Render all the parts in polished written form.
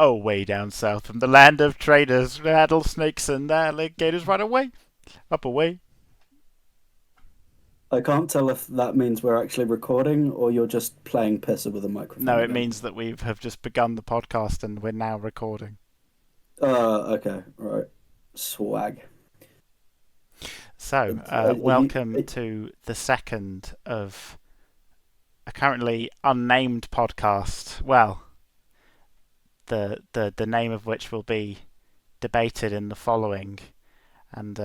Oh, way down south from the land of traders, rattlesnakes and alligators run away, up away. I can't tell if that means we're actually recording or you're just playing pisser with a No, microphone it again. means that we have just begun the podcast and we're now recording. Okay, right. Swag. So, Are you? welcome to the second of a currently unnamed podcast. Well, the name of which will be debated in the following. And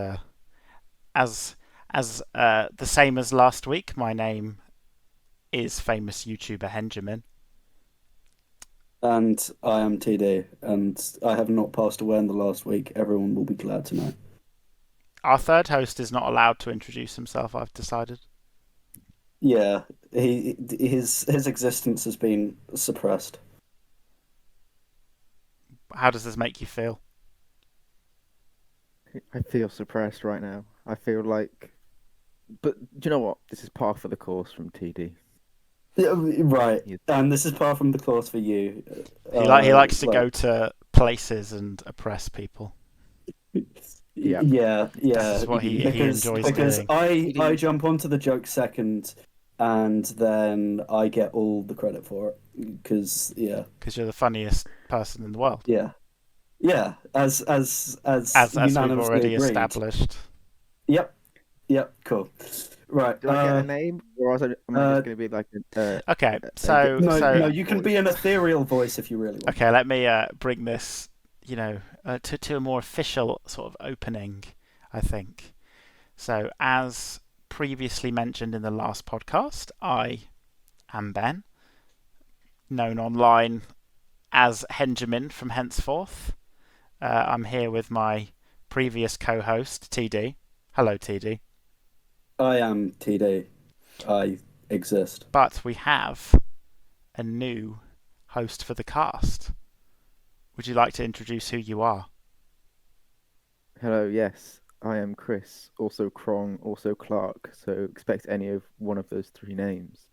as the same as last week, my name is famous YouTuber Henjamin. And I am TD, and I have not passed away in the last week. Everyone will be glad to know. Our third host is not allowed to introduce himself, I've decided. Yeah, his existence has been suppressed. How does this make you feel? I feel suppressed right now. I feel like, but do you know what? This is par for the course from TD. Yeah, right, He- and this is par from the course for you. He likes to Like, go to places and oppress people. Yeah. This yeah, is what he because enjoys because doing. I jump onto the joke second, and then I get all the credit for it. Because Because you're the funniest person in the world, yeah, yeah, as as we've unanimously already agreed. established. Yep, yep, cool. Right. Do I get a name, or am I just going to be like Okay, No, no, so you can be an ethereal voice if you really want. okay, let me bring this, to a more official sort of opening, I think. So, as previously mentioned in the last podcast, I am Ben, known online as Henjamin from henceforth. I'm here with my previous co-host, TD. Hello, TD. I am TD. I exist. But we have a new host for the cast. Would you like to introduce who you are? hello? Yes, I am Chris, also Krong, also Clark. So expect any of one of those three names.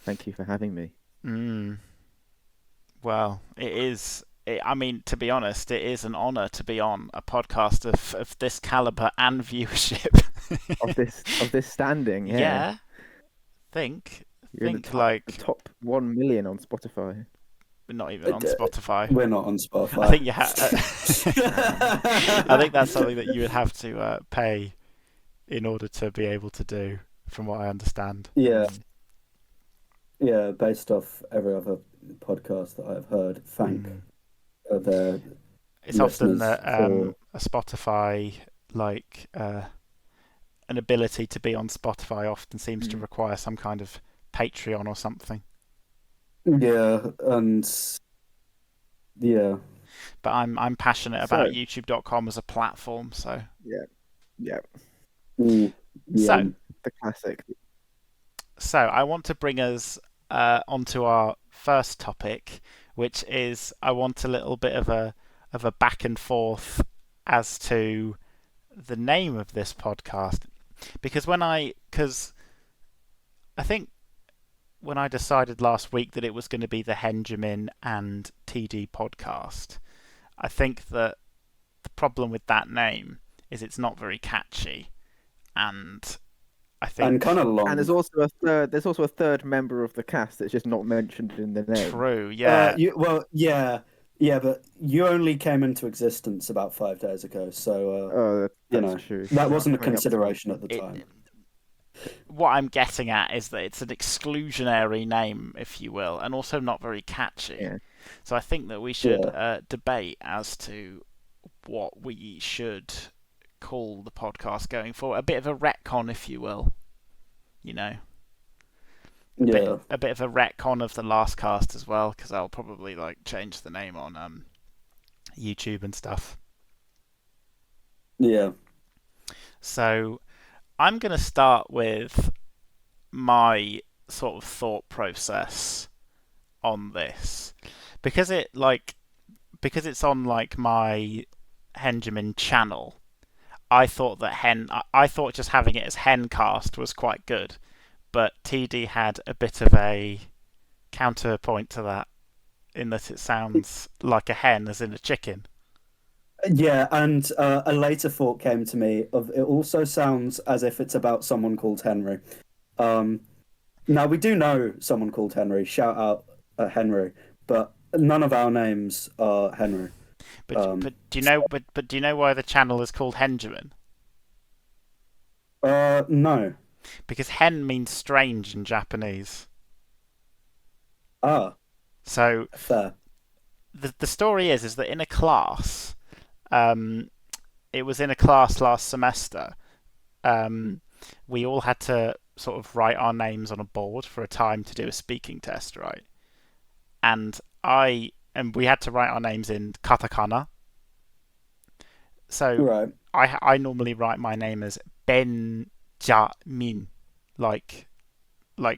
Thank you for having me. Mm, well, it is. I mean, to be honest, it is an honour to be on a podcast of this caliber and viewership. Of this standing, yeah, Yeah, think you're in think the like top 1 million on Spotify. not even on Spotify. We're not on I think Spotify. you I think that's something that you would have to pay in order to be able to do, from what I understand. Yeah, yeah. Based off every other podcast that I've heard, thank Mm. their It's often listeners that for. a Spotify like an ability to be on Spotify often seems to Mm. require some kind of Patreon or something. Yeah, and yeah, But I'm passionate about So YouTube.com as a platform, so yeah, yeah, mm, yeah, so the classic. so I want to bring us onto our first topic, which is I want a little bit of a back and forth as to the name of this podcast, because I think when I decided last week that it was going to be the Henjamin and TD podcast, I think that the problem with that name is it's not very catchy, and I and kind think of And long. there's also a third member of the cast that's just not mentioned in the name. true, yeah, Yeah, yeah, but you only came into existence about 5 days ago, so Oh, you that's know true. that wasn't a Coming up to consideration at the it. time. What I'm getting at is that it's an exclusionary name, if you will, and also not very catchy. yeah. So I think that we should Yeah, debate as to what we should call the podcast going forward. A bit of a retcon, if you will. You know, yeah, a bit of a retcon of the last cast as well, because I'll probably like change the name on YouTube and stuff. yeah. So I'm gonna start with my sort of thought process on this because because it's on like my Henjamin channel. I thought just having it as Hencast was quite good, but TD had a bit of a counterpoint to that. in that it sounds like a hen, as in a chicken. Yeah, and a later thought came to me of it also sounds as if it's about someone called Henry. Um, Now we do know someone called Henry. Shout out Henry, but none of our names are Henry. But do you know? But do you know why the channel is called Henjamin? No. Because hen means strange in Japanese. Ah, So fair. the story is that in a class, um, it was in a class last semester. Um, we all had to sort of write our names on a board for a time to do a speaking test, right? And we had to write our names in katakana. So Right. I normally write my name as Benjamin, like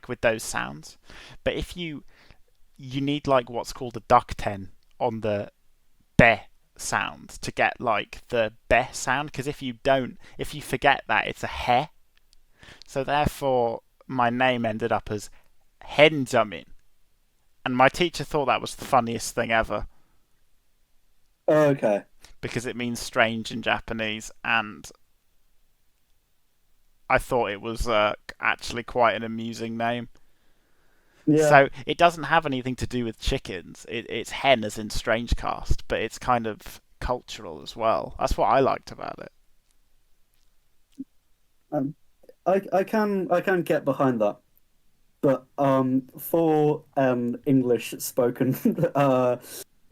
with those sounds. But if you need like what's called a duck ten on the be sound to get like the be sound, because if you forget that, it's a he. So therefore my name ended up as Henjamin, and my teacher thought that was the funniest thing ever Okay. because it means strange in Japanese, and I thought it was actually quite an amusing name. Yeah. So it doesn't have anything to do with chickens. It's hen as in strange cast, but it's kind of cultural as well. That's what I liked about it. Um, I can get behind that, but for an English spoken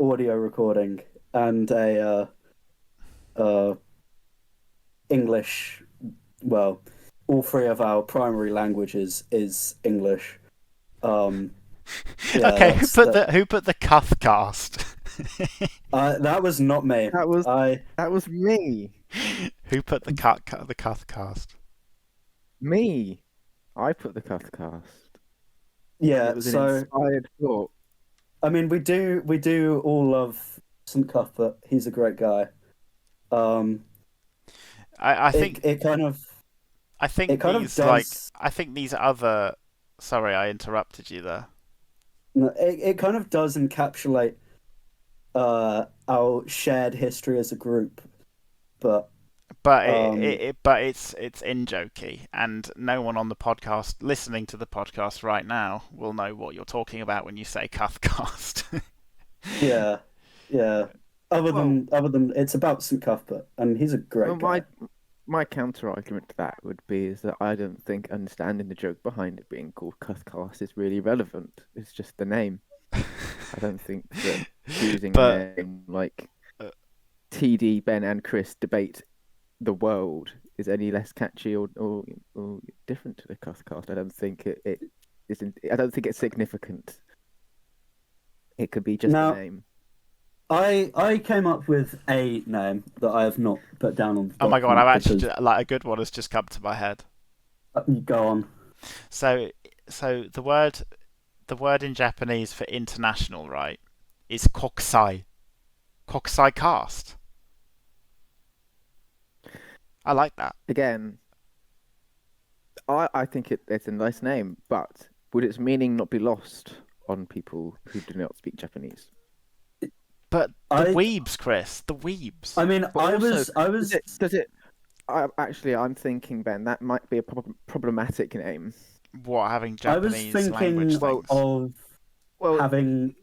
audio recording and a English, well, all three of our primary languages is English. Um, yeah, Okay, that's that. who put the cuff cast? That was not me. That was I that was me. Who put the cuff cast? Me. I put the cast. yeah. It was an So inspired thought. I mean, we do all love St. Cuthbert. He's a great guy. Um, I it think it kind of I it think kind of these like does I think these other. Sorry, I interrupted you there. it kind of does encapsulate our shared history as a group, but But um, it's in jokey, and no one on the podcast listening to the podcast right now will know what you're talking about when you say Cuthcast. yeah, yeah. Other Well, than other than it's about St. Cuthbert, and he's a well, great guy. my counter argument to that would be is that I don't think understanding the joke behind it being called Cuthcast is really relevant. It's just the name. I don't think that choosing a but name like uh, TD, Ben, and Chris debate the world is any less catchy or different to the Cuthcast. I don't think it isn't. I don't think it's significant. It could be just a Now, name. I came up with a name that I have not put down on the oh my god, document I've actually because like a good one has just come to my head. you go on. So the word in Japanese for international, right, is kokusai. Kokusai cast. I like that. Again, I think it's a nice name, but would its meaning not be lost on people who do not speak Japanese? But the I weebs, Chris, the weebs. I mean, But I also, was I does was it? I'm thinking, Ben, that might be a problematic name. What, having I was Japanese language thinking Well, things? of well, having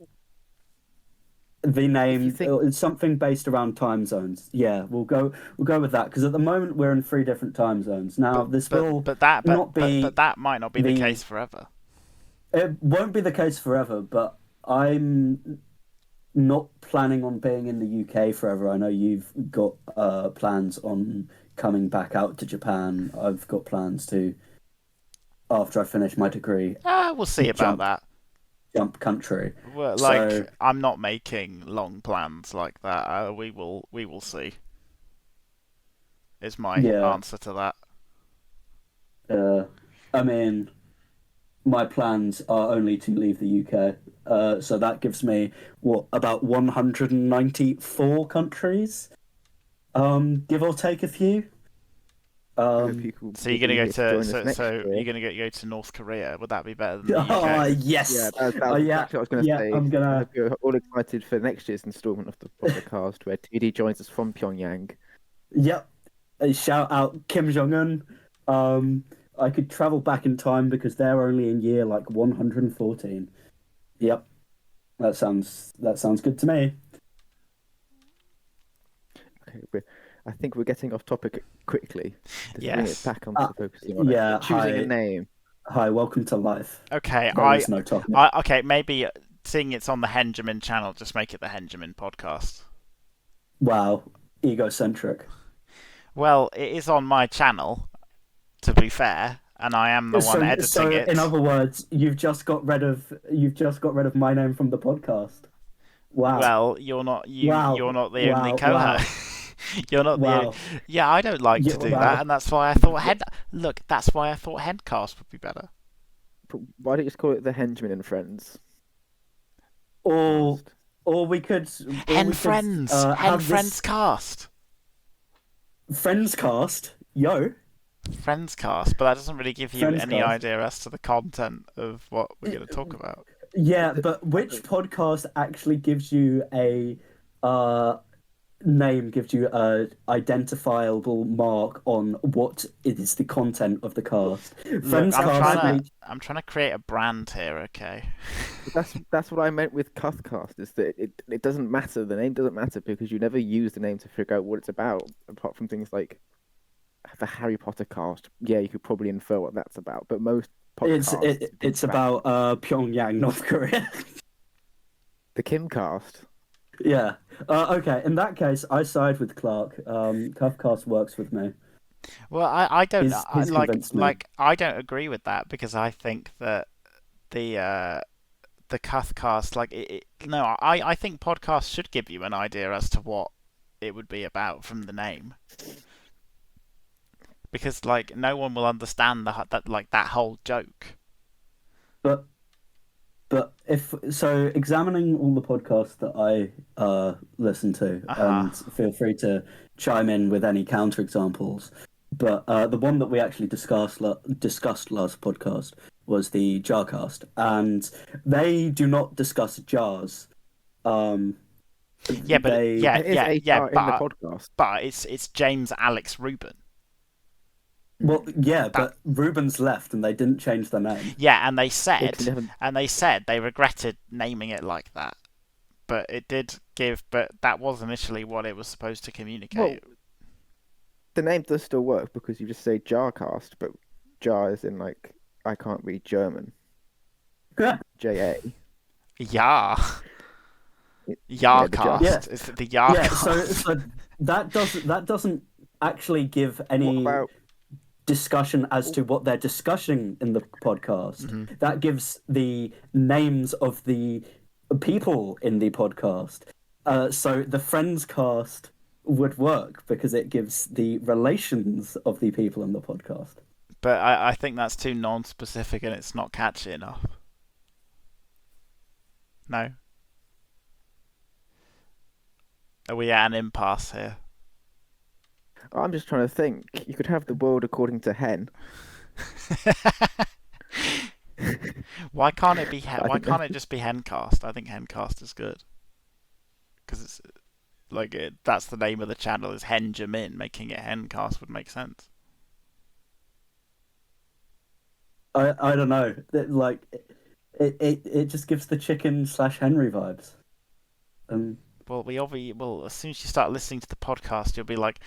the if you name think, something based around time zones. Yeah, we'll go with that because at the moment we're in three different time zones. Now But this but will but that but not but but be that might not be the the case forever. it won't be the case forever, but I'm not planning on being in the UK forever. I know you've got plans on coming back out to Japan. I've got plans to after I finish my degree We'll see about jump that. jump country. Well, like So I'm not making long plans like that. We will see. Is my yeah, answer to that. uh, I mean, my plans are only to leave the UK. So that gives me what about 194 countries, give or take a few. Whether Um, people So will you're gonna be go here to to join us next year. you're gonna go to North Korea? Would that be better than the oh UK? Yeah, yes, that was yeah, exactly what I was going to yeah. say. I'm I hope gonna you're all excited for next year's instalment of the cast, where TD joins us from Pyongyang. yep. Shout out Kim Jong Un. I could travel back in time because they're only in year like 114. Yep, that sounds good to me. Okay, I think we're getting off topic quickly. Let's bring it Yes. back onto focusing on Yeah. choosing a Hi, name. hi. Welcome to life. Okay. There is no topic. Okay. Maybe seeing it's on the Henjamin channel, just make it the Henjamin podcast. Wow, egocentric. Well, it is on my channel, to be fair, and I am the one So, editing it. in other words, you've just got rid of my name from the podcast. Wow. Well, Wow. you're not the only Wow. Wow. co-host. You're not the only... Wow. Yeah, I don't like to do Wow. that, and that's why I thought that's why I thought Headcast would be better. But why don't you just call it the Henjamin and Friends? Or Cast? or we could Hen Friends have Friends this cast. Friends cast. Yo. Friends cast, but that doesn't really give you Friends any cast. idea as to the content of what we're going to talk about. Yeah, but which podcast actually gives you a name, gives you a identifiable mark on what is the content of the cast? Look, Friends cast. I'm trying to create a brand here, okay? That's what I meant with Cuthcast, is that it doesn't matter. The name doesn't matter because you never use the name to figure out what it's about, apart from things like the Harry Potter cast. Yeah, you could probably infer what that's about, but most podcasts It's about Pyongyang, North Korea. the Kim cast. Yeah. Okay. In that case, I side with Clark. Cuffcast works with me. Well, I don't He's convinced me. I don't agree with that because I think that the Cuthcast no, I think podcasts should give you an idea as to what it would be about from the name. Because like no one will understand that whole joke. But if so, examining all the podcasts that I listen to, and feel free to chime in with any counterexamples. But the one that we actually discussed last podcast was the Jarcast, and they do not discuss jars. Yeah, but they There is a jar in the podcast. But it's James Alex Rubin. Well, yeah, but Ruben's left, and they didn't change their name. Yeah, and they said Yeah, they regretted naming it like that, but that was initially what it was supposed to communicate. Well, the name does still work because you just say Jarcast, but jar is in like I can't read German. JA. Yeah. Yeah, Yarcast. It's the Yarcast. Yeah, so that doesn't actually give any discussion as to what they're discussing in the podcast. Mm-hmm. That gives the names of the people in the podcast. So the Friends cast would work because it gives the relations of the people in the podcast. But I think that's too non-specific and it's not catchy enough. No? Are we at an impasse here? I'm just trying to think. You could have the world according to Hen. Why can't it be? Why can't it just be Hencast? I think Hencast is good because it's like that's the name of the channel is Henjamin. Making it Hencast would make sense. I don't know. Like it just gives the chicken/Henry vibes. Well, as soon as you start listening to the podcast, you'll be like,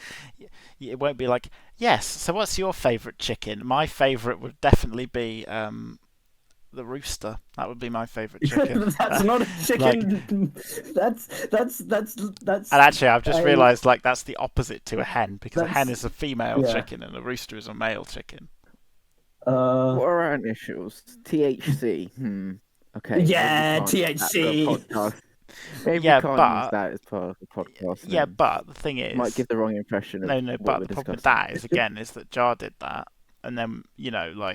it won't be like, yes. So, what's your favourite chicken? My favourite would definitely be the rooster. That would be my favourite chicken. That's not a chicken. That's. And actually, I've just realised that's the opposite to a hen because a hen is a female chicken and a rooster is a male chicken. What are our initials? THC. Okay. Yeah, THC. Maybe we can't use that as part of the podcast. Yeah, but the thing is, might give the wrong impression. No, but the problem with that is that Jar did that, and then the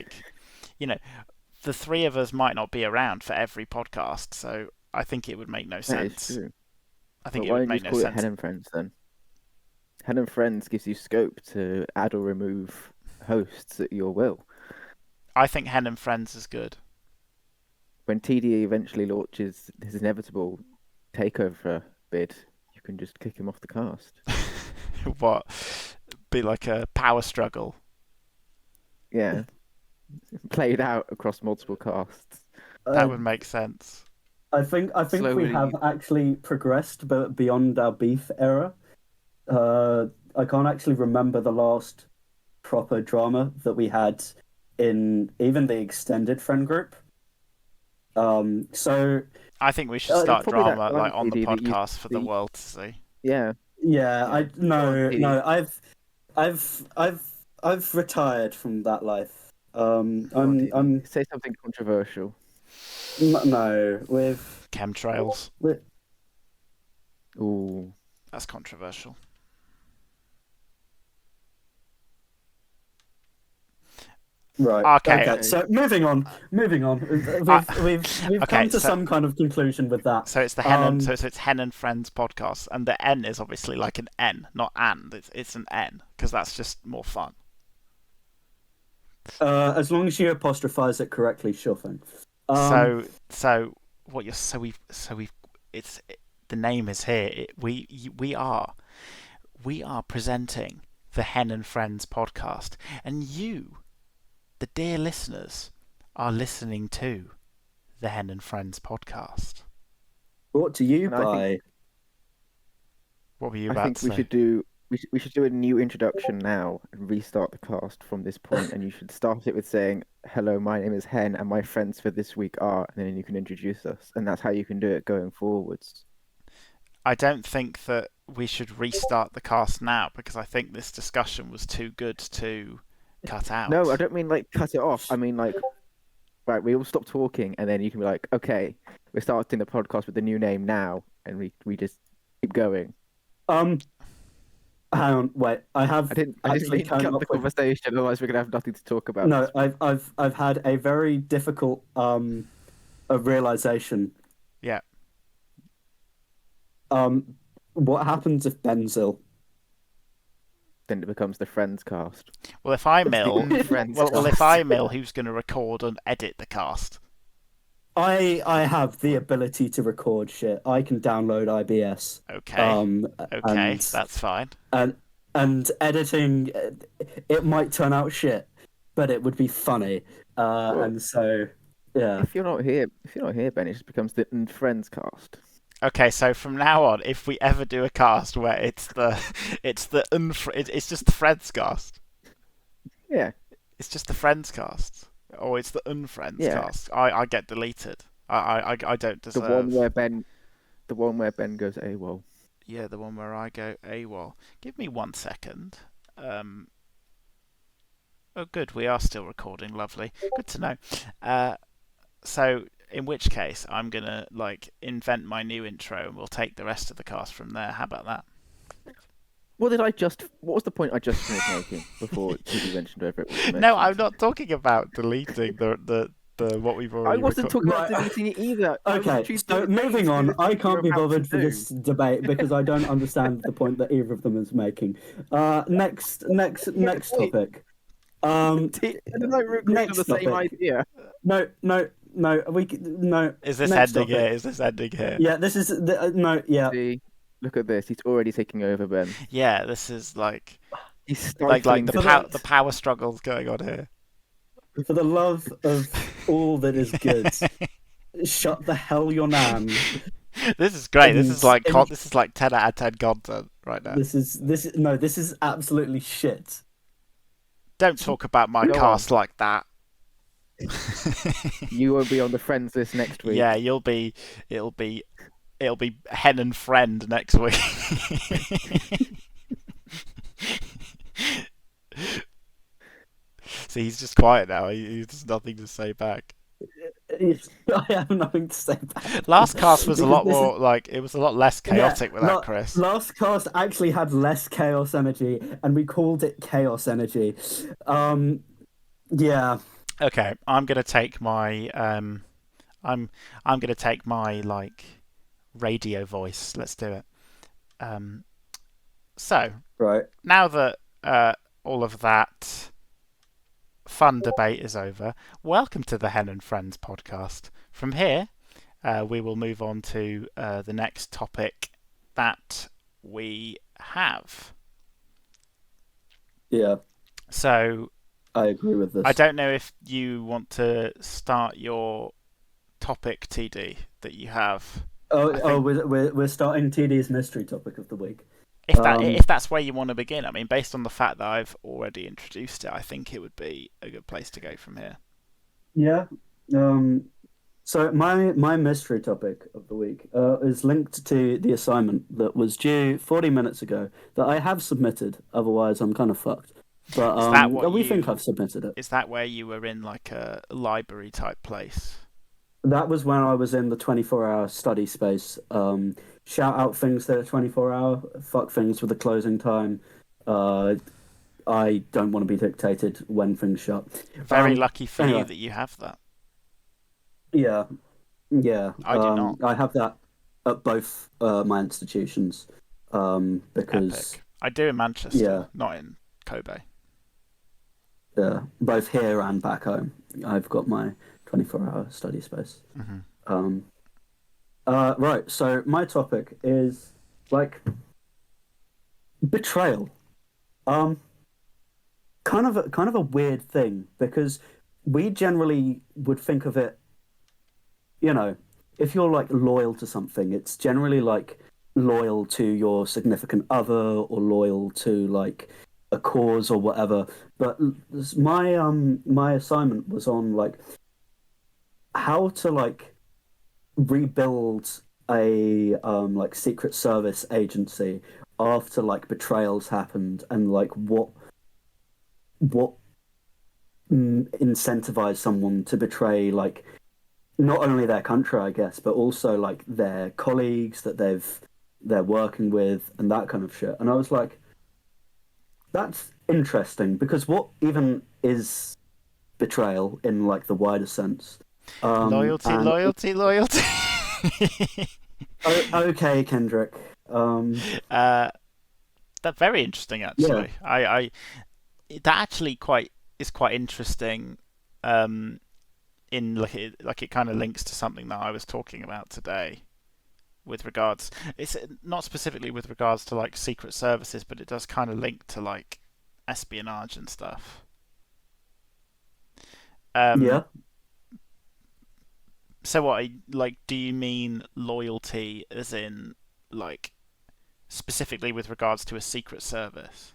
three of us might not be around for every podcast, so I think it would make no sense. That is true. I think but it would make no sense. Hen and Friends then. Hen and Friends gives you scope to add or remove hosts at your will. I think Hen and Friends is good. When TD eventually launches his inevitable takeover bid, you can just kick him off the cast. What? Be like a power struggle. Yeah. Played out across multiple casts. That would make sense. I think we Slowly- have actually progressed beyond our beef era. I can't actually remember the last proper drama that we had in even the extended friend group. So I think we should it's start probably that drama one like on the TD that you podcast for the see- world to see. Yeah. yeah, Yeah. no, I've retired from that life. I'm Say something controversial. no with Chemtrails. Ooh. That's controversial. right. Okay. So moving on. We've Okay, come to so- some kind of conclusion with that. So it's the Hen and so it's Hen and Friends podcast, and the N is obviously like an N, not and. It's an N because that's just more fun. As long as you apostrophize it correctly, sure thing. So what you're we've it's the name is here. We are presenting the Hen and Friends podcast, and you, the dear listeners, are listening to the Hen and Friends podcast. Brought to you And I by. What were you I about think to we say? should do we should do a new introduction now and restart the cast from this point, and you should start it with saying, "Hello, my name is Hen, and my friends for this week are," and then you can introduce us, and that's how you can do it going forwards. I don't think that we should restart the cast now because I think this discussion was too good to cut out. No, I don't mean like cut it off. I mean like, right, we all stop talking, and then you can be like, "Okay, we're starting the podcast with the new name now," and we just keep going. Hang on, wait. I didn't actually mean to come cut up the with. conversation, otherwise we're gonna have nothing to talk about. No, I've had a very difficult a realization. Yeah. What happens if Ben's ill? Then it becomes the Friends cast. Well, if I mill, Friends well, if cast. I mill, who's going to record and edit the cast? I have the ability to record shit. I can download IBS. Okay. Okay, and, that's fine. and editing, it might turn out shit, but it would be funny. And so, yeah. If you're not here, Ben, it just becomes the Friends cast. Okay, so from now on, if we ever do a cast where it's just the Friends cast. Yeah. It's just the Friends cast, or it's the Unfriends Yeah. cast. I get deleted. I don't deserve. The one where Ben goes AWOL. Yeah, the one where I go AWOL. Give me 1 second. Oh, good. We are still recording. Lovely. Good to know. So, in which case, I'm gonna invent my new intro, and we'll take the rest of the cast from there. How about that? What was the point I just finished making before TD mentioned over it? No, I'm not talking about deleting the what we've already. I wasn't talking about Right. deleting it either. I was Okay, literally so doing the moving things on. that I you're can't be about to bothered for do. this debate because I don't understand the point that either of them is making. Next topic. Didn't I root for Next the same topic. idea? No. No. Is this next ending topic. here? Is this ending here? Yeah, this is no. Yeah, See, look at this. He's already taking over, Ben. Yeah, this is He's like stifling the power struggles going on here. for the love of all that is good, shut the hell your nan. This is great. This is like And- this is like 10 out of 10 content right now. This is absolutely shit. Don't talk about my Go cast like that. You will be on the friends list next week. Yeah, it'll be Hen and Friend next week. See, he's just quiet now. He has nothing to say back. I have nothing to say back. Last cast was a Because lot this is- more it was a lot less chaotic without Chris. Last cast actually had less chaos energy, and we called it chaos energy. Yeah. Okay, I'm gonna take my I'm gonna take my radio voice. Let's do it. So Right. now that all of that fun debate is over, welcome to the Hen and Friends podcast. From here, we will move on to the next topic that we have. Yeah, So I agree with I this. don't know if you want to start your topic, TD, that you have. I Oh, think we're starting TD's mystery topic of the week. if that's where you want to begin, I mean, based on the fact that I've already introduced it, I think it would be a good place to go from here. Yeah. Um, so my mystery topic of the week is linked to the assignment that was due 40 minutes ago that I have submitted. Otherwise, I'm kind of fucked. But Is that what we think you? I've submitted it. Is that where you were in like a library type place? That was when I was in the 24-hour study space. Shout out things that are 24-hour, fuck things with a closing time. Uh, I don't want to be dictated when things shut. Very lucky for you Anyway, that you have that. yeah, yeah. I do not. I have that at both my institutions because Epic. I do in Manchester, yeah, not in Kobe. both here and back home, I've got my 24-hour study space. Mm-hmm. Um, right. So my topic is like betrayal. Um, kind of a weird thing because we generally would think of it, you know, if you're like loyal to something, it's generally like loyal to your significant other or loyal to like a cause or whatever. But my assignment was on like how to like rebuild a like secret service agency after like betrayals happened and like what incentivize someone to betray like not only their country, I guess, but also like their colleagues that they're working with and that kind of shit. And I was like, that's interesting because what even is betrayal in like the wider sense? Loyalty, And loyalty, loyalty. okay, Kendrick. uh, that's very interesting, Yeah, actually. That actually is quite interesting. In like it kind of links to something that I was talking about today with regards. It's not specifically with regards to like secret services, but it does kind of link to like espionage and stuff. Um, yeah. so what? Like, do you mean loyalty as in like specifically with regards to a secret service?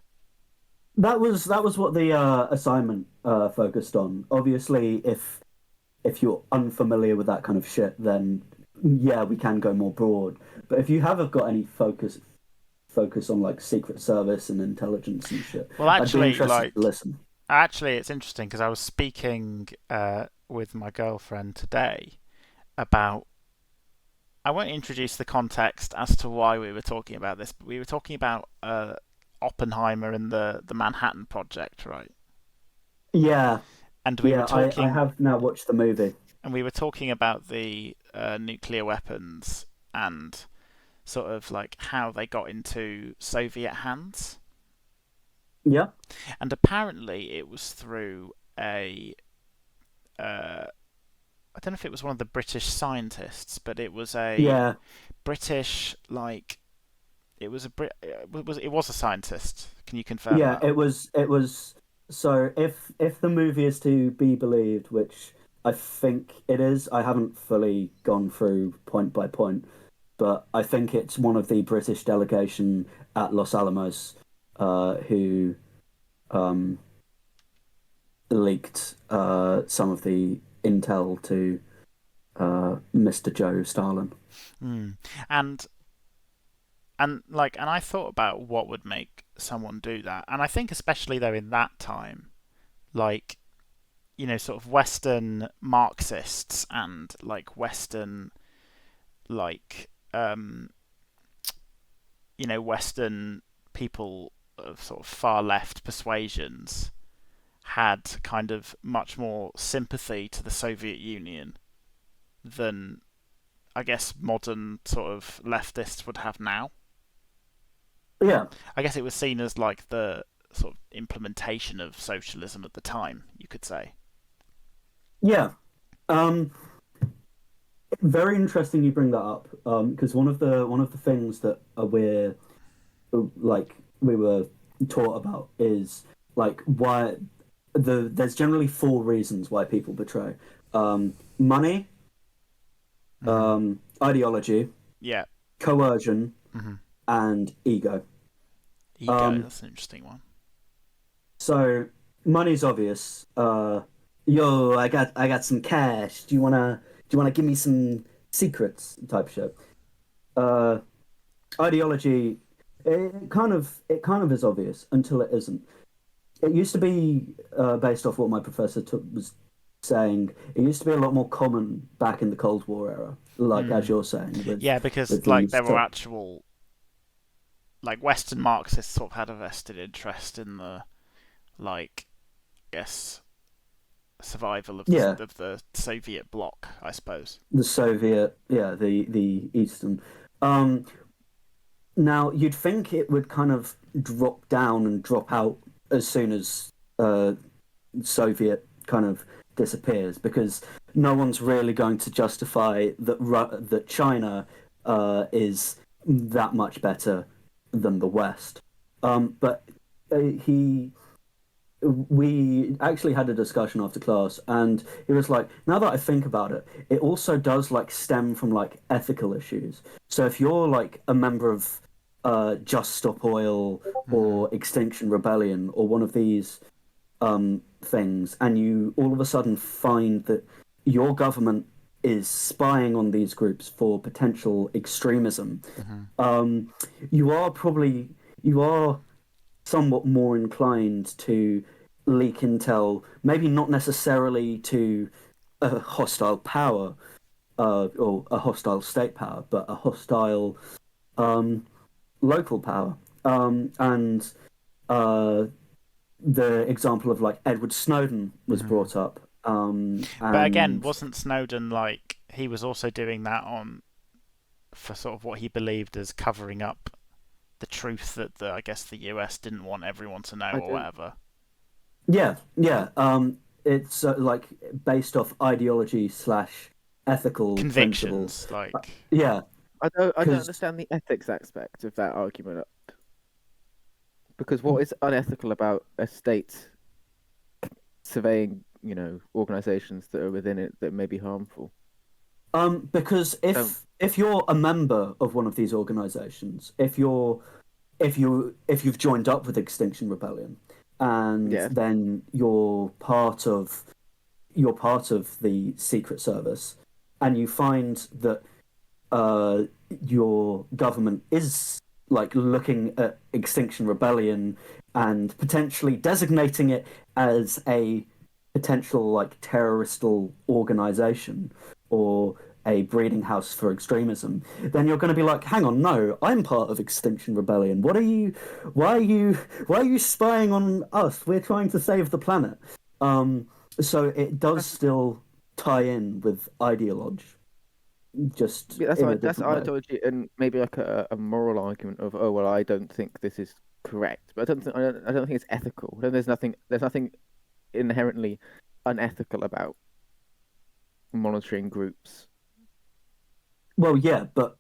That was what the assignment focused on. Obviously, if you're unfamiliar with that kind of shit, then yeah, we can go more broad. But if you haven't got any focus on like secret service and intelligence and shit, Well, I'd be actually, interested to listen. it's interesting because I was speaking with my girlfriend today about. I won't introduce the context as to why we were talking about this, but we were talking about Oppenheimer and the Manhattan Project, right? Yeah, And we were yeah. I talking, have now watched the movie. and we were talking about the nuclear weapons and sort of like how they got into Soviet hands. Yeah, And apparently, it was through a I don't know if it was one of the British scientists, but it was a yeah, British like it was a it was a scientist. Can you confirm yeah. that? It was. So if the movie is to be believed, which I think it is, I haven't fully gone through point by point, but I think it's one of the British delegation at Los Alamos who um, leaked some of the intel to Mr. Joe Stalin. Mm. And and I thought about what would make someone do that, and I think especially though in that time, like sort of Western Marxists and like Western like Western people of sort of far left persuasions had kind of much more sympathy to the Soviet Union than I guess modern sort of leftists would have now. Yeah, I guess it was seen as like the sort of implementation of socialism at the time, you could say. yeah. Um, Very interesting you bring that up. Because one of the things that we were taught about is like why there's generally four reasons why people betray. Money, Hmm. ideology, Yeah. coercion, Hmm. and ego. Ego. Um, That's an interesting one. so money's obvious. Yo, I got some cash. Do you wanna give me some secrets type shit? Uh, Ideology, it kind of is obvious until it isn't. It used to be based off what my professor was saying. It used to be a lot more common back in the Cold War era, like as Mm. you're saying Yeah, because with like these there were top. actual like Western Marxists sort of had a vested interest in the like I guess survival of Yeah, the Soviet bloc, I suppose. the Soviet, yeah, the Eastern. Um, Now you'd think it would kind of drop down and drop out as soon as Soviet kind of disappears because no one's really going to justify that China is that much better than the West. But he we actually had a discussion after class, and he was like, now that I think about it, it also does like stem from like ethical issues. So if you're like a member of Just Stop Oil Hmm. or Extinction Rebellion or one of these things, and you all of a sudden find that your government is spying on these groups for potential extremism, Hmm. um, you are somewhat more inclined to leak intel, maybe not necessarily to a hostile power or a hostile state power, but a hostile um, local power. And uh, the example of like Edward Snowden was Hmm. brought up, But again, and wasn't Snowden like he was also doing that on for sort of what he believed as covering up the truth that I guess the US didn't want everyone to know I or don't. whatever. yeah, yeah, it's like based off ideology slash ethical principles. Convictions, Uh, like Yeah, I don't because understand the ethics aspect of that argument because what is unethical about a state surveying, organizations that are within it that may be harmful? because Don't. if you're a member of one of these organizations, if you've joined up with Extinction Rebellion, and Yeah. then you're part of the Secret Service, and you find that uh, your government is like looking at Extinction Rebellion and potentially designating it as a potential like terroristal organization or a breeding house for extremism, then you're going to be like, hang on, no, I'm part of Extinction Rebellion. What are you? Why are you spying on us? We're trying to save the planet. So it does That's still tie in with ideology, just yeah, in a that's different way. ideology and maybe like a moral argument of, oh well, I don't think this is correct, but I don't think it's ethical. Then there's nothing inherently unethical about monitoring groups. Well, yeah, but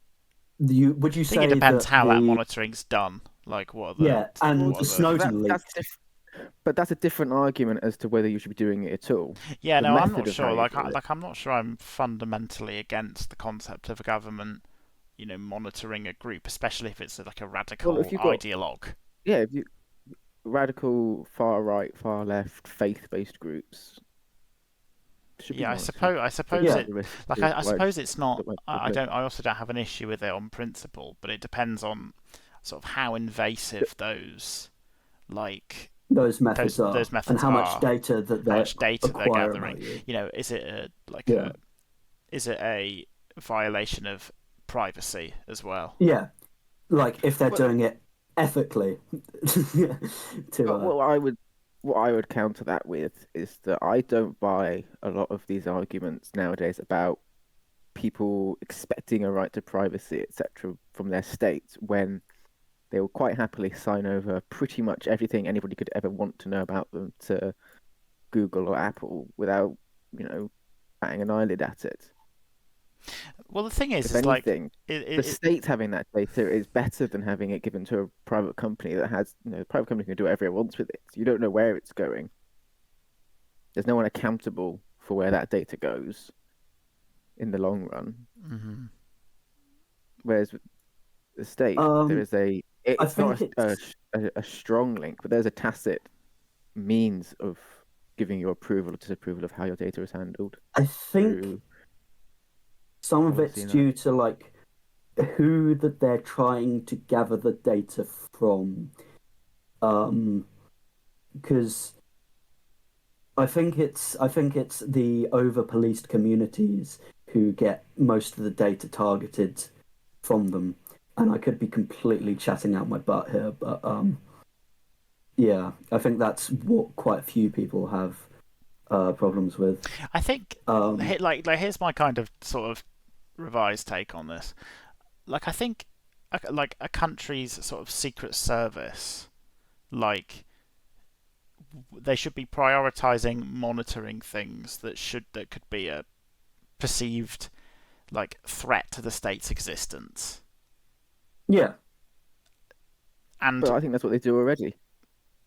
would you I think it say depends that how that monitoring's done. Like yeah, Well, and what the are the Snowden leak? but that's a different argument as to whether you should be doing it at all. yeah, The no, I'm not method of how sure. you Like, do it. I'm not sure. I'm fundamentally against the concept of a government, monitoring a group, especially if it's like a Well, if radical you've got ideologue. yeah, if you radical far right, far left, faith-based groups should be Yeah, monitored I suppose because Yeah, of the risks like of I suppose it's not. I widespread. don't. I also don't have an issue with it on principle, but it depends on sort of how invasive like those methods are, those and methods how much are, data that how they much data they're acquire gathering. about you. Is it Yeah, is it a violation of privacy as well? yeah, like if they're But doing it ethically. to but what I would counter that with is that I don't buy a lot of these arguments nowadays about people expecting a right to privacy, etc., from their state when they will quite happily sign over pretty much everything anybody could ever want to know about them to Google or Apple without, batting an eyelid at it. Well, the thing If is like anything, the state having that data is better than having it given to a private company that has, the private company can do whatever it wants with it. You don't know where it's going. There's no one accountable for where that data goes in the long run. Mm-hmm. Whereas with the state, there is it's not a strong link, but there's a tacit means of giving your approval or disapproval of how your data is handled. I think some of it's due to like who that they're trying to gather the data from, because I think it's the over policed communities who get most of the data targeted from them, and I could be completely chatting out my butt here, but yeah, I think that's what quite a few people have problems with. I think like here's my kind of sort of revised take on this. Like I think like a country's sort of secret service, like they should be prioritizing monitoring things that could be a perceived like threat to the state's existence. Yeah. But I think that's what they do already.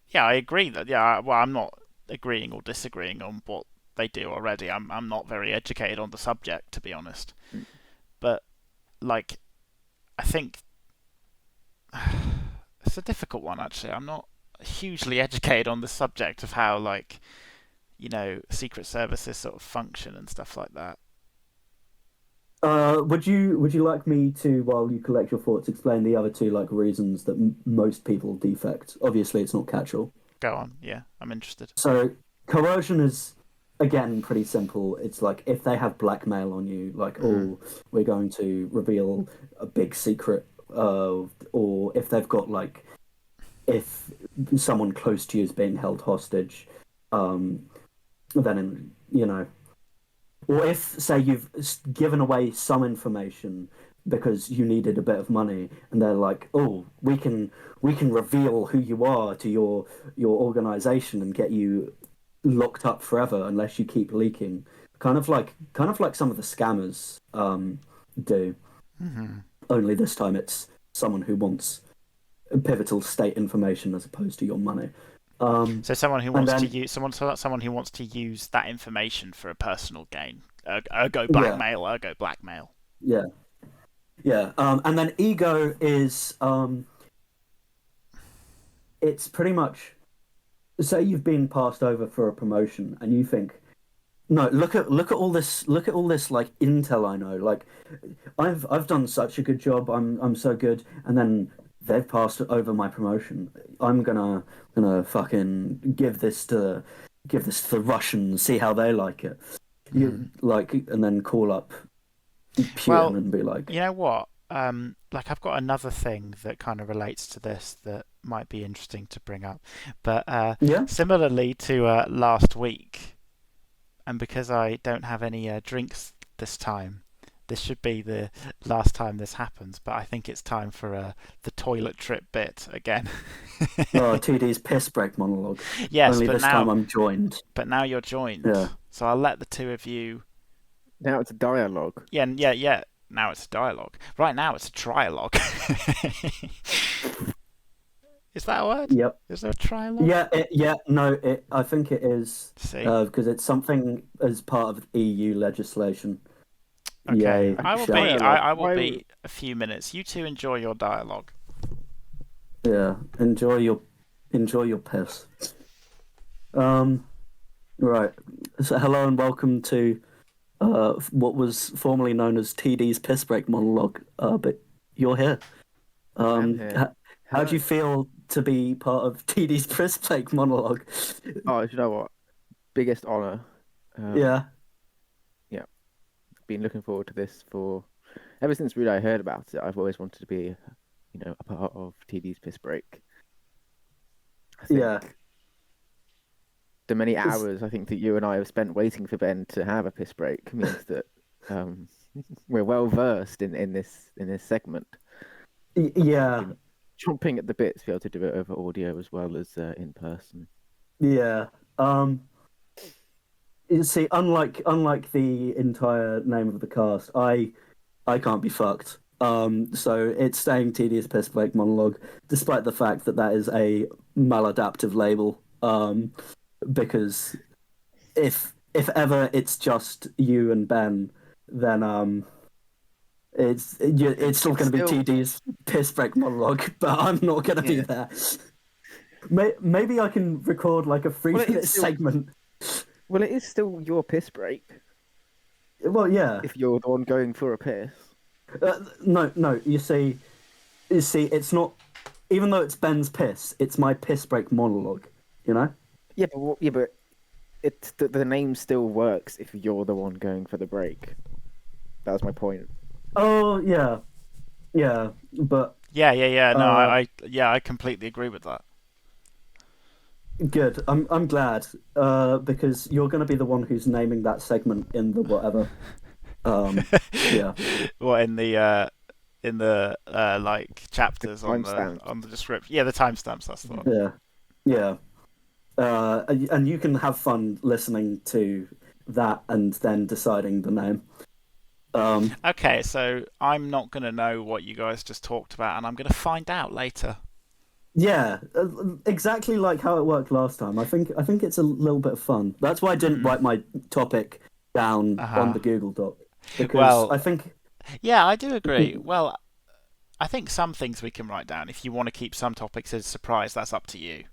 Yeah, I agree that. Yeah, well, I'm not agreeing or disagreeing on what they do already. I'm not very educated on the subject, to be honest. But like, I think it's a difficult one actually. I'm not hugely educated on the subject of how like, secret services sort of function and stuff like that. Would you like me to, while you collect your thoughts, explain the other two like reasons that most people defect? Obviously, it's not catch-all. Go on, yeah, I'm interested. So coercion is again pretty simple. It's like if they have blackmail on you, like we're going to reveal a big secret, or if they've got like if someone close to you is being held hostage, then or if, say, you've given away some information because you needed a bit of money, and they're like, "Oh, we can reveal who you are to your organization and get you locked up forever unless you keep leaking." Kind of like some of the scammers do. Mm-hmm. Only this time it's someone who wants pivotal state information as opposed to your money. So someone who wants to use someone who wants to use that information for a personal gain, ergo blackmail, ergo blackmail. Yeah, yeah. And then ego is it's pretty much, say you've been passed over for a promotion and you think, no, look at all this like intel I know. Like I've done such a good job. I'm so good, and then they've passed over my promotion. I'm gonna fucking give this to the Russians, see how they like it. You like, and then call up Putin and be like, you know what? Like I've got another thing that kind of relates to this that might be interesting to bring up, but similarly to last week, and because I don't have any drinks this time, this should be the last time this happens, but I think it's time for the toilet trip bit again. TD's piss break monologue. Yes, only but this time I'm joined. But now you're joined. Yeah. So I'll let the two of you. Now it's a dialogue. Yeah. Now it's a dialogue. Right now it's a trialogue. Is that a word? Yep. Is there a trialogue? I think it is. See? Because it's something as part of EU legislation. Okay. Yay. I will be a few minutes. You two enjoy your dialogue. Yeah. Enjoy your piss. Right. So hello and welcome to what was formerly known as TD's piss break monologue. But you're here. I'm here. How do you feel to be part of TD's piss break monologue? Oh, you know what? Biggest honor. Yeah. Been looking forward to this ever since really I heard about it. I've always wanted to be, a part of TD's piss break. I think the many hours I think that you and I have spent waiting for Ben to have a piss break means that we're well versed in this segment. Yeah. chomping at the bit to be able to do it over audio as well as in person. Yeah. You see, unlike the entire name of the cast, I can't be fucked. So it's staying tedious piss break monologue, despite the fact that that is a maladaptive label. Because if ever it's just you and Ben, then it's still going to be Still- TD's piss break monologue, but I'm not going to be Yeah. there. Maybe I can record like a 3-minute still- segment. Well, it is still your piss break Well, yeah. if you're the one going for a piss. No. You see, it's not. Even though it's Ben's piss, it's my piss break monologue. You know. Yeah, but it's the name still works if you're the one going for the break. That was my point. Oh yeah, but Yeah. No, Uh, I completely agree with that. good. I'm glad. Because you're going to be the one who's naming that segment in the whatever. Yeah. What in the like chapters on timestamps. the description? Yeah, the timestamps. That's the one. Yeah. And you can have fun listening to that and then deciding the name. Okay, so I'm not going to know what you guys just talked about, and I'm going to find out later. Yeah, exactly like how it worked last time. I think it's a little bit of fun. That's why I didn't write my topic down on the Google Doc, because Well, I think yeah, I do agree. Well, I think some things we can write down. If you want to keep some topics as a surprise, that's up to you.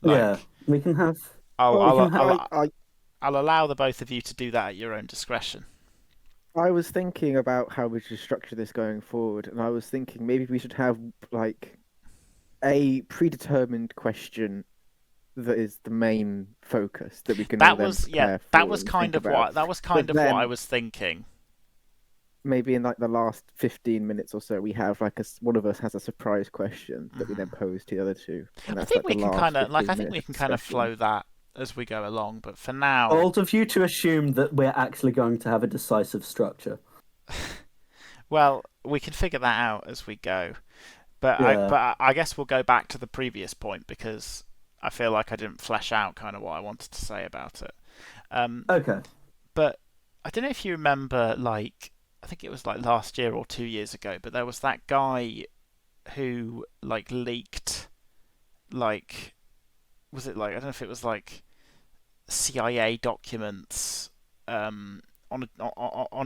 yeah, we can have. I'll allow the both of you to do that at your own discretion. I was thinking about how we should structure this going forward, and I was thinking maybe we should have like a predetermined question that is the main focus that we can all then prepare for that was and kind think of about. what I was thinking. Maybe in like the last 15 minutes or so, we have like one of us has a surprise question that we then pose to the other two. And I that's think like we the can last kind of 15 minutes of flow that as we go along. But for now, Bold of you to assume that we're actually going to have a decisive structure. well, we can figure that out as we go. But Yeah. I guess we'll go back to the previous point because I feel like I didn't flesh out kind of what I wanted to say about it. Okay. But I don't know if you remember, like, I think it was like last year or 2 years ago, but there was that guy who like leaked, like, was it like, I don't know if it was like CIA documents on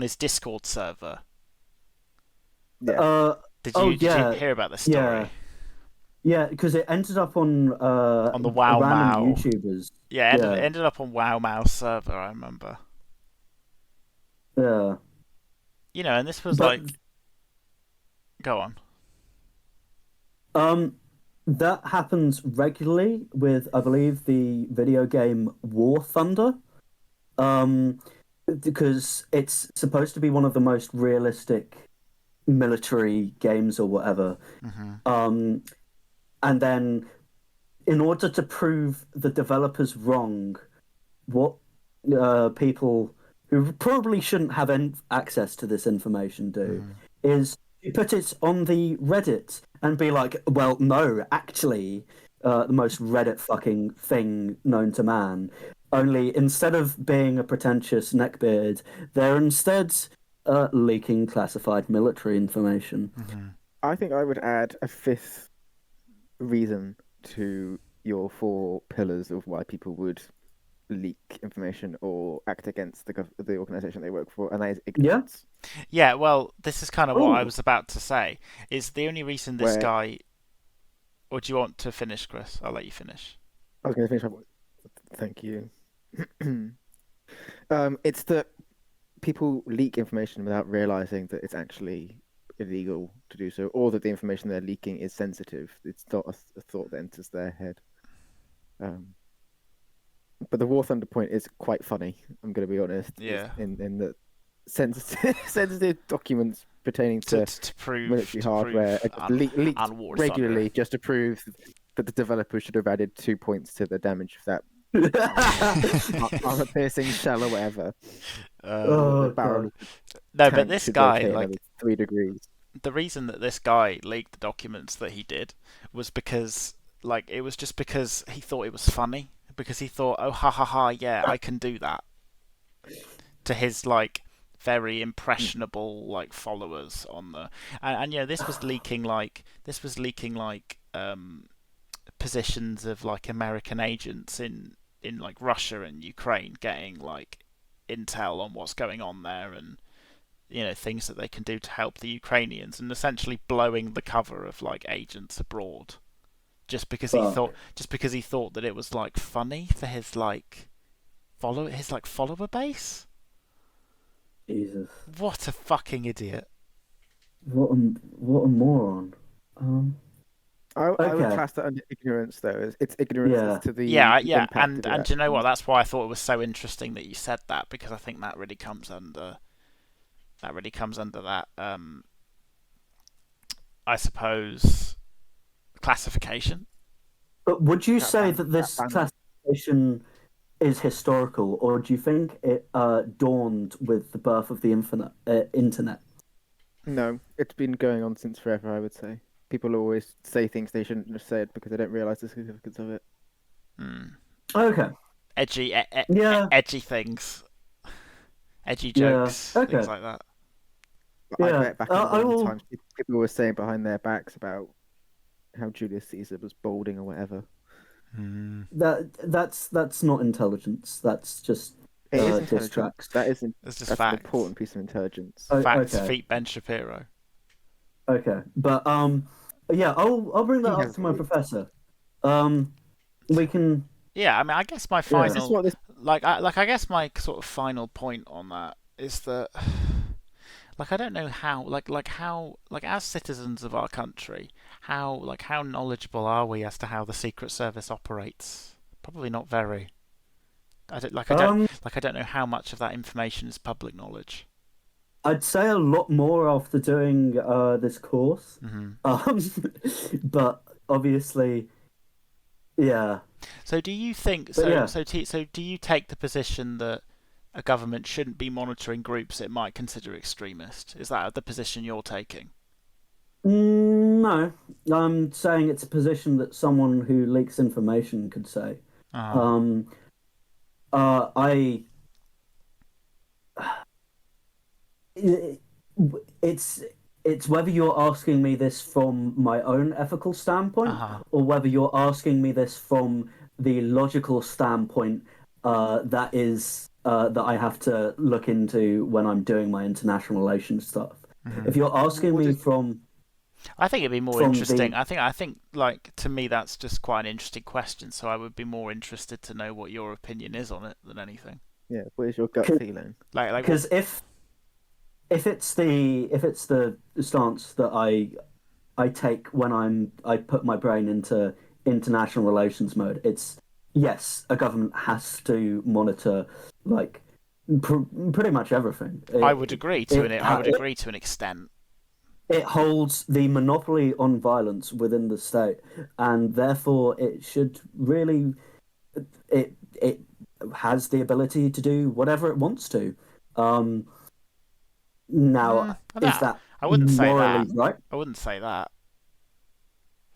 his Discord server. Yeah. Did you hear about this story? Yeah, because it ended up on the Wow random Mao. YouTubers. Yeah, it ended up on Wow Mao's server, I remember. Yeah. You know, and this was But, like... Go on. that happens regularly with, I believe, the video game War Thunder. Because it's supposed to be one of the most realistic military games or whatever. Mm-hmm. And then, in order to prove the developers wrong, what people who probably shouldn't have access to this information do is you put it on the Reddit and be like, well, no, actually, the most Reddit fucking thing known to man. Only instead of being a pretentious neckbeard, they're instead leaking classified military information. Mm-hmm. I think I would add a fifth reason to your 4 pillars of why people would leak information or act against the organization they work for, and that is ignorance. Yeah, well, this is kind of what I was about to say. Is the only reason this guy... Or do you want to finish, Chris? I'll let you finish. I was going to finish. Thank you. It's that people leak information without realizing that it's actually illegal to do so, or that the information they're leaking is sensitive. It's not a thought that enters their head. But the War Thunder point is quite funny. I'm going to be honest. Yeah. In that sensitive documents pertaining to military hardware leaked regularly Thunder. just to prove that the developers should have added 2 points to the damage of that armor piercing shell or whatever. The barrel no, but this guy, like, 3 degrees. the reason that this guy leaked the documents that he did was because, like, it was just because he thought it was funny, because he thought, oh, ha ha ha, yeah, I can do that, to his, like, very impressionable, like, followers on the, and you know, this was leaking like positions of, like, American agents in like Russia and Ukraine getting, like, intel on what's going on there, and you know, things that they can do to help the Ukrainians, and essentially blowing the cover of, like, agents abroad, Fuck. just because he thought that it was, like, funny for his, like, follower base. Jesus. What a fucking idiot. What a moron. I would Okay. class that under ignorance, though. It's ignorance as Yeah. to Yeah, the yeah, impact of the and do you know what? actions. That's why I thought it was so interesting that you said that, because I think that really comes under that, I suppose, classification. But would you That say ban, that that this ban. classification is historical, or do you think it dawned with the birth of the internet? No, it's been going on since forever, I would say. People always say things they shouldn't have said because they don't realise the significance of it. Hmm. Okay. Edgy, Yeah. edgy things, edgy Yeah. jokes, things Okay. like that. But I Yeah. bet back in I Roman will. times, people were saying behind their backs about how Julius Caesar was balding or whatever. Hmm. That's not intelligence. That's just It is diss intelligence. tracks. It's just That's an facts. important piece of intelligence. Facts Okay. feat Ben Shapiro. Okay. But yeah, I'll bring that He up has to my voice. professor. Um, we can. Yeah, I mean, I guess my Yeah. Is this final, what this? I guess my sort of final point on that is that, like, I don't know how, like, as citizens of our country, how knowledgeable are we as to how the Secret Service operates? Probably not very. Um, I don't know how much of that information is public knowledge. I'd say a lot more after doing this course. Hmm. Um, but obviously, yeah. So do you think But yeah. so do you take the position that a government shouldn't be monitoring groups it might consider extremist? Is that the position you're taking? No, I'm saying it's a position that someone who leaks information could say. Ah. Um, I it's it's whether you're asking me this from my own ethical standpoint Uh-huh. or whether you're asking me this from the logical standpoint that I have to look into when I'm doing my international relations stuff. Hmm. If you're asking Would me it? I think it'd be more from interesting. the I think like, to me, that's just quite an interesting question. So I would be more interested to know what your opinion is on it than anything. Yeah. What is your gut feeling? Like what? because if it's the stance that I take when I put my brain into international relations mode. It's yes, a government has to monitor like pretty much everything. I would agree to an extent. It holds the monopoly on violence within the state, and therefore it should really it has the ability to do whatever it wants to. Um, Mm, Now, is that I wouldn't say morally that. right? I wouldn't say that.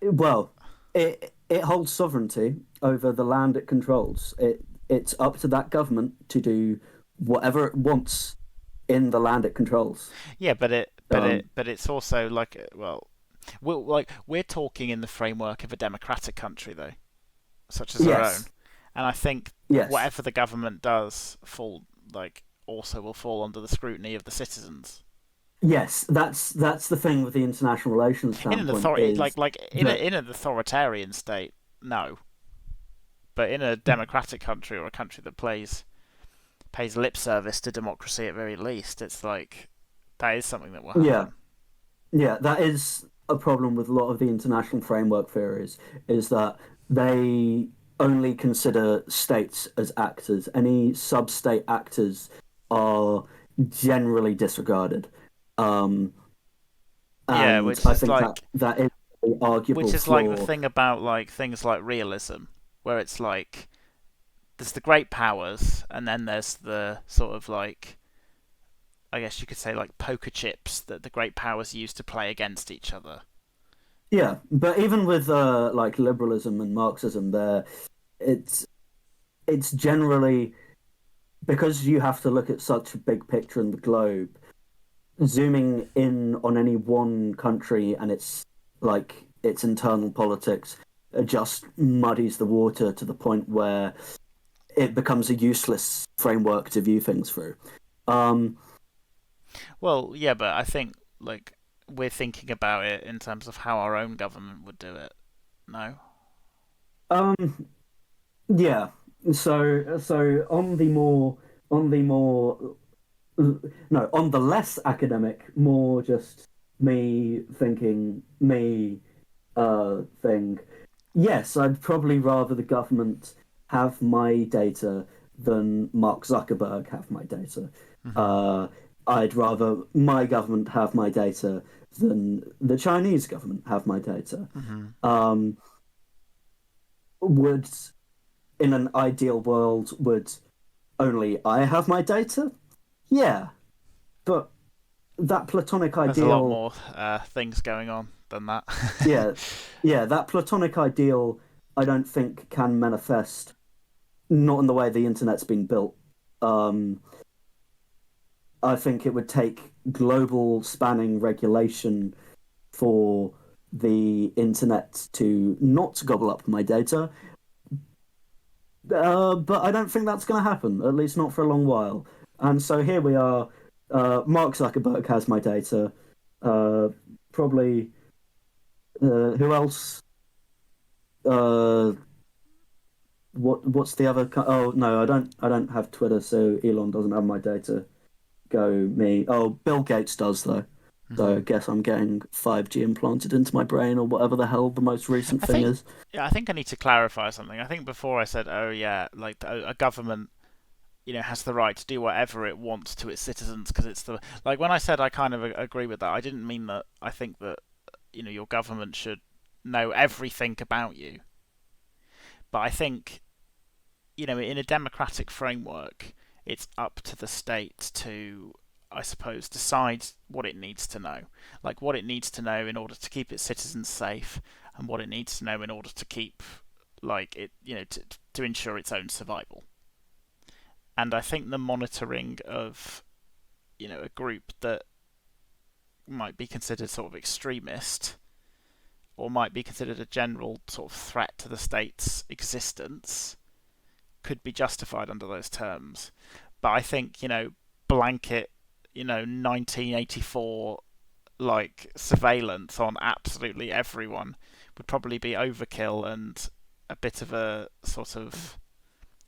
Well, it holds sovereignty over the land it controls. It's up to that government to do whatever it wants in the land it controls. Yeah, Um, but it's also like, well, we're talking in the framework of a democratic country, though, such as our own, yes, and I think yes, whatever the government does also will fall under the scrutiny of the citizens. yes. That's the thing with the international relations In an standpoint authority is in that an authoritarian state, no, but in a democratic country, or a country that pays lip service to democracy at very least, it's like that is something that will yeah, happen. yeah. That is a problem with a lot of the international framework theories is that they only consider states as actors. Any sub-state actors are generally disregarded. Um, Yeah, and I think that that is an which arguable is like the flaw. thing about, like, things like realism, where it's like there's the great powers, and then there's the sort of, like, I guess you could say, like poker chips that the great powers use to play against each other. Yeah, but even with like liberalism and Marxism, there it's it's generally because you have to look at such a big picture in the globe. Zooming in on any one country and its internal politics just muddies the water to the point where it becomes a useless framework to view things through. Um, Well, yeah, but I think like we're thinking about it in terms of how our own government would do it. No. um, yeah. So on the more no on the less academic, more just me thinking me thing. Yes, I'd probably rather the government have my data than Mark Zuckerberg have my data. Hmm. Uh, I'd rather my government have my data than the Chinese government have my data. Hmm. Um, would in an ideal world would only I have my data? Yeah, but that platonic There's a lot ideal, more things going on than that. yeah, yeah, that platonic ideal, I don't think can manifest not in the way the internet's been built. Um, I think it would take global spanning regulation for the internet to not gobble up my data. But I don't think that's going to happen, at least not for a long while. And so here we are. Mark Zuckerberg has my data. Uh, Probably who else? Uh, what's the other? Oh no, I don't. I don't have Twitter, so Elon doesn't have my data. Go me. Oh, Bill Gates does though. So I Hmm. guess I'm getting 5G implanted into my brain or whatever the hell the most recent I thing think, is. yeah, I think I need to clarify something. I think before I said, oh yeah, like a government, has the right to do whatever it wants to its citizens because it's the like when I said I kind of agree with that. I didn't mean that I think that your government should know everything about you, but I think in a democratic framework, it's up to the state to, I suppose, decide what it needs to know. Like what it needs to know in order to keep its citizens safe, and what it needs to know in order to keep, like, it, to ensure its own survival. And I think the monitoring of, a group that might be considered sort of extremist or might be considered a general sort of threat to the state's existence could be justified under those terms. But I think, blanket, 1984 like surveillance on absolutely everyone would probably be overkill and a bit of a sort of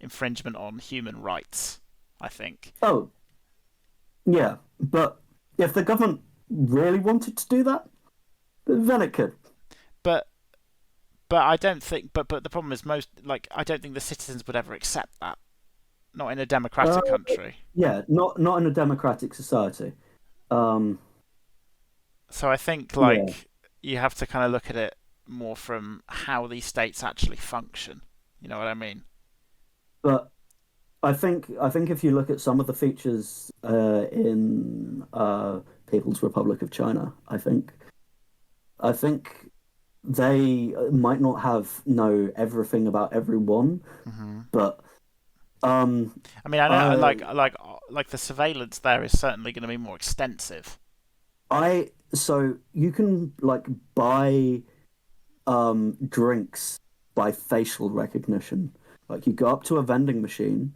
infringement on human rights, I think. Oh, yeah. But if the government really wanted to do that, then it could. But I don't think but the problem is most like I don't think the citizens would ever accept that. Not in a Uh, democratic country. yeah, not in a democratic society. Um, So I think yeah, like you have to kind of look at it more from how these states actually function. You know what I mean? but I think if you look at some of the features in People's Republic of China, I think they might not have know everything about everyone, Hmm. but um, I mean, I know uh, like the surveillance there is certainly going to be more extensive. so you can like buy drinks by facial recognition. Like you go up to a vending machine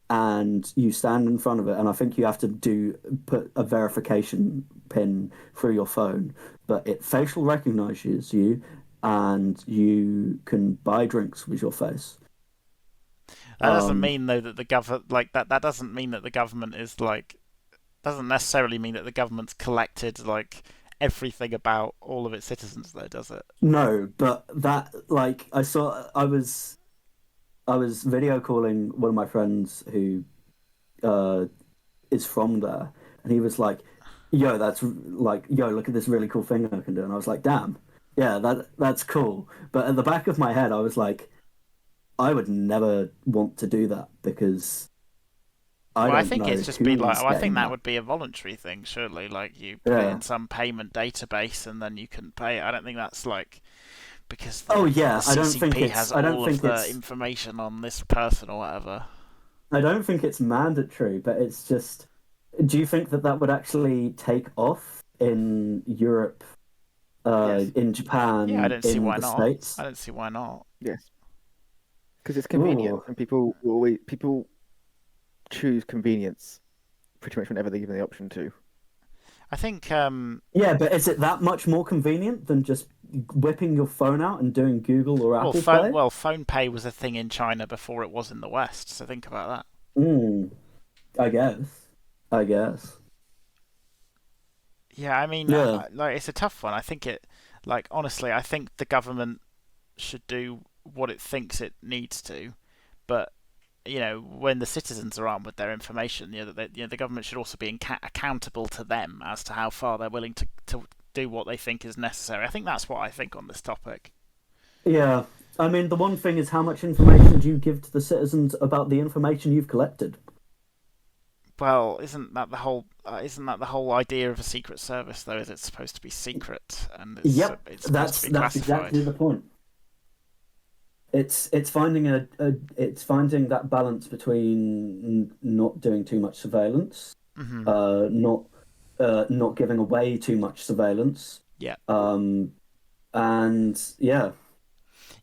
and you stand in front of it, and I think you have to do put a verification pin through your phone, but it facial recognizes you, and you can buy drinks with your face. That doesn't Um, mean though that the government like that. That doesn't mean that the government is like doesn't necessarily mean that the government's collected like everything about all of its citizens though, does it? no, but that like I was video calling one of my friends who uh, is from there, and he was like, "Yo, that's like, yo, look at this really cool thing I can do." And I was like, "Damn, yeah, that's cool." But at the back of my head, I was like, I would never want to do that because I Well, I don't think know it's just been like, who's oh, I think getting that that. would be a voluntary thing, surely. Like you put it Yeah. in some payment database and then you can pay it. I don't think that's like because Oh the yeah, CCP has I don't all of think the it's information on this person or whatever. I don't think it's mandatory, but it's just. Do you think that that would actually take off in Europe, Yes, in Yeah, I Japan, don't see in why the not. States? I don't see why not. yes, because it's convenient, Ooh. and people choose convenience pretty much whenever they're given the option to. I think Yeah, but is it that much more convenient than just whipping your phone out and doing Google or Apple Play? phone pay was a thing in China before it was in the West. So think about that. Mm, I guess. I guess. Yeah, I mean, Yeah. like it's a tough one. I think it, like honestly, I think the government should do what it thinks it needs to, but when the citizens are armed with their information, the government should also be accountable to them as to how far they're willing to do what they think is necessary. I think that's what I think on this topic. Yeah. I mean, the one thing is how much information do you give to the citizens about the information you've collected? Well, isn't that the whole idea of a secret service though? Is it's supposed to be secret and Yep, it's supposed to be that's classified? exactly the point. It's finding it's finding that balance between not doing too much surveillance, Hmm. not not giving away too much surveillance, Yeah, um, and yeah.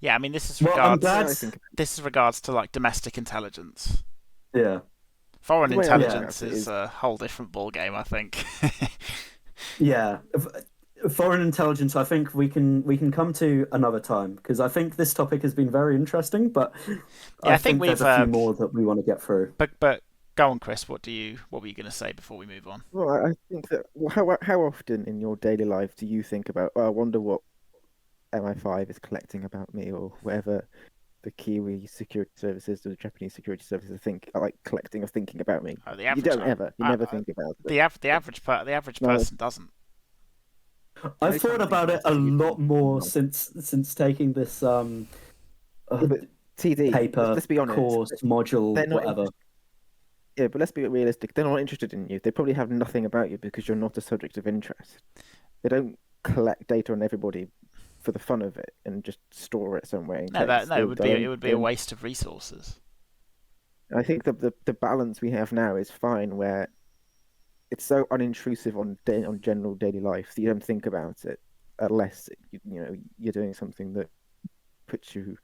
yeah. I mean, this is Well, I'm regards glad. I think this is regards to like domestic intelligence. Yeah, Foreign the way I think yeah, intelligence about it is is a whole different ball game, I think. yeah. Foreign intelligence. I think we can come to another time because I think this topic has been very interesting, but Yeah, I I think think there's we've. a few more that we want to get through. But go on, Chris. What were you going to say before we move on? well, I think that how often in your daily life do you think about? Oh, I wonder what MI5 is collecting about me, or whatever the Kiwi security services or the Japanese security services think are like collecting or thinking about me. The You average, don't ever. You never think about it. the average No, person doesn't. I've only time thought you think about it about a it is when lot more you since taking this yeah, uh, but TD, paper let's be honest. course module They're not. whatever. Yeah, but let's be realistic. They're not interested in you. They probably have nothing about you because you're not a subject of interest. They don't collect data on everybody for the fun of it and just store it somewhere in case. No, They, it would be a waste of resources. I think the balance we have now is fine, where it's so unintrusive on general daily life that you don't think about it unless you're doing something that puts you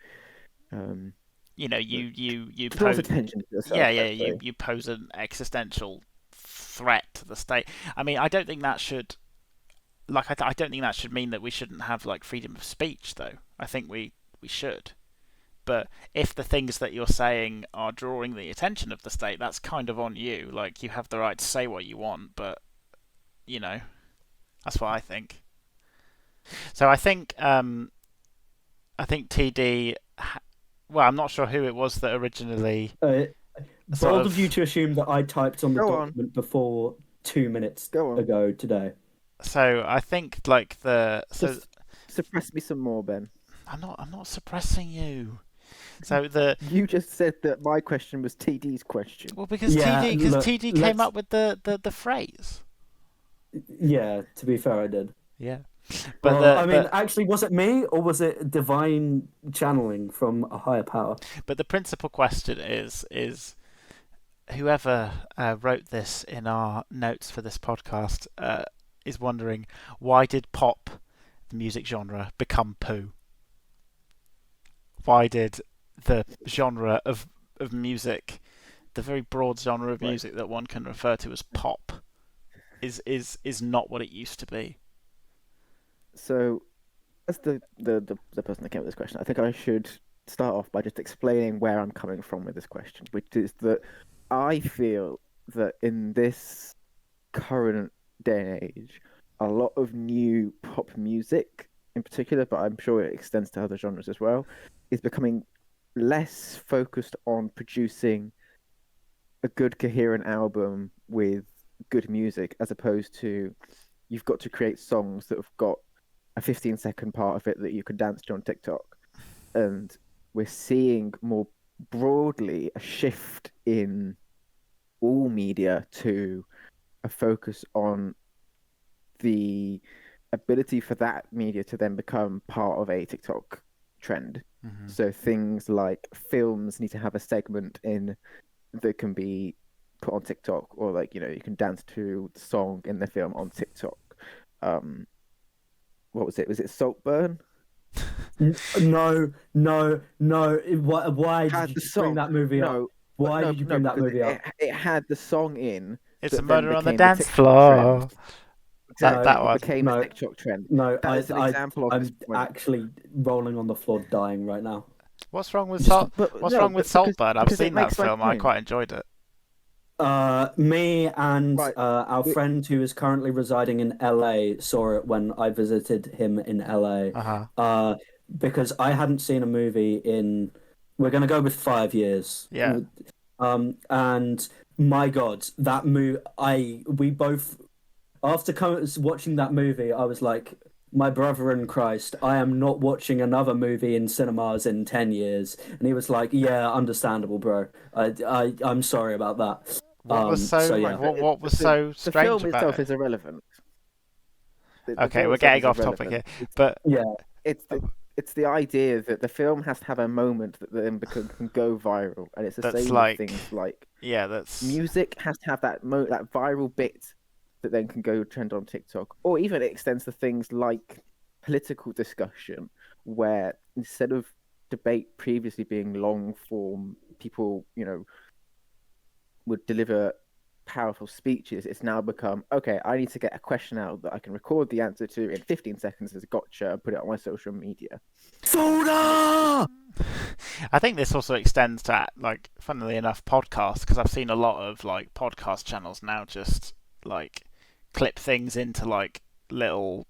that You draws pose. attention to yourself. Yeah, yeah. Let's say. You pose an existential threat to the state. I mean, I don't think that should I don't think that should mean that we shouldn't have like freedom of speech, though. I think we should. But if the things that you're saying are drawing the attention of the state, that's kind of on you. Like you have the right to say what you want, but you know that's what I think. So I think TD. Well, I'm not sure who it was that originally Uh, sort Bold of you of. to assume that I typed on the Go on, document before 2 minutes go on. ago today. So I think like the so Just suppress me some more, Ben. I'm not suppressing you. So the You just said that my question was TD's question. well because Yeah, look, TD came let's. up with the phrase. Yeah, to be fair, I did. Yeah. Well, I mean, But actually, was it me or was it divine channeling from a higher power? but the principal question is whoever wrote this in our notes for this podcast is wondering why did pop, the music genre, become poo? Why did the genre of music, the very broad genre of Right. music that one can refer to as pop, is not what it used to be? So, as the person that came up with this question, I think I should start off by just explaining where I'm coming from with this question, which is that I feel that in this current day and age, a lot of new pop music, in particular, but I'm sure it extends to other genres as well, is becoming less focused on producing a good coherent album with good music, as opposed to you've got to create songs that have got a 15-second part of it that you can dance to on TikTok. And we're seeing more broadly a shift in all media to a focus on the ability for that media to then become part of a TikTok trend. Mm-hmm. So things like films need to have a segment in that can be put on TikTok, or like, you can dance to the song in the film on TikTok. What was it? Was it Saltburn? No, no, no. Why did Had you the just bring song? that movie up? No, but Why no, did you no, bring that because movie up? it had the song in It's a that then murder on the became the dance TikTok trend. floor. Exactly, That No, it one. became a no, TikTok trend. no. That is an example of this I'm point. actually rolling on the floor, dying right now. What's wrong with Just But What's no, wrong with but because Saltburn? I've because it seen that makes my film. I point. quite enjoyed it. Me and Right. our friend who is currently residing in LA saw it when I visited him in LA. Uh-huh. Because I hadn't seen a movie in, we're going to go with 5 years. Yeah. And my God, that we both, after watching that movie, I was like, my brother in Christ, I am not watching another movie in cinemas in 10 years. And he was like, yeah, understandable, bro. I'm sorry about that. What was So so yeah. Right, but what was so the strange film about itself it? is irrelevant. The Okay, film we're itself getting is off topic here, irrelevant. but Yeah. It's the it's the idea that the film has to have a moment that then can go viral, and it's the that's same with like, things like yeah, that's music has to have that viral bit that then can go trend on TikTok, or even it extends to things like political discussion, where instead of debate previously being long form, people would deliver powerful speeches. It's now become, okay, I need to get a question out that I can record the answer to in 15 seconds as a gotcha and put it on my social media. Soda! I think this also extends to, like, funnily enough, podcasts, because I've seen a lot of like podcast channels now just like clip things into like little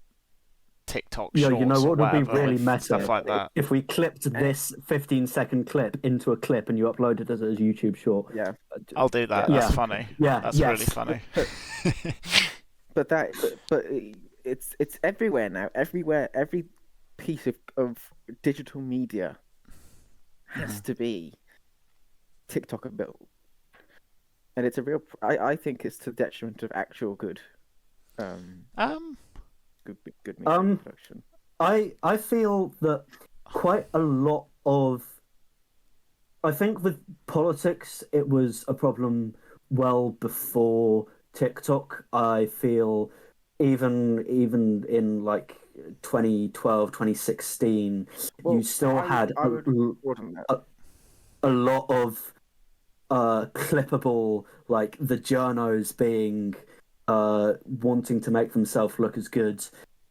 TikTok Yo, you know shorts or what would be whatever really with stuff meta? like that. If we clipped this 15-second clip into a clip and you uploaded it as a YouTube short. Yeah, I'll do that. yeah, That's funny. Yeah, That's really yes. funny. but it's everywhere now. Everywhere, every piece of digital media has to be TikTokable, and it's a real. I think it's to the detriment of actual good Um, good media production. I feel that quite a lot of, I think with politics it was a problem well before TikTok. I feel even in like 2012, 2016, Well, you still had I would broaden that. a lot of clippable, like the journos being wanting to make themselves look as good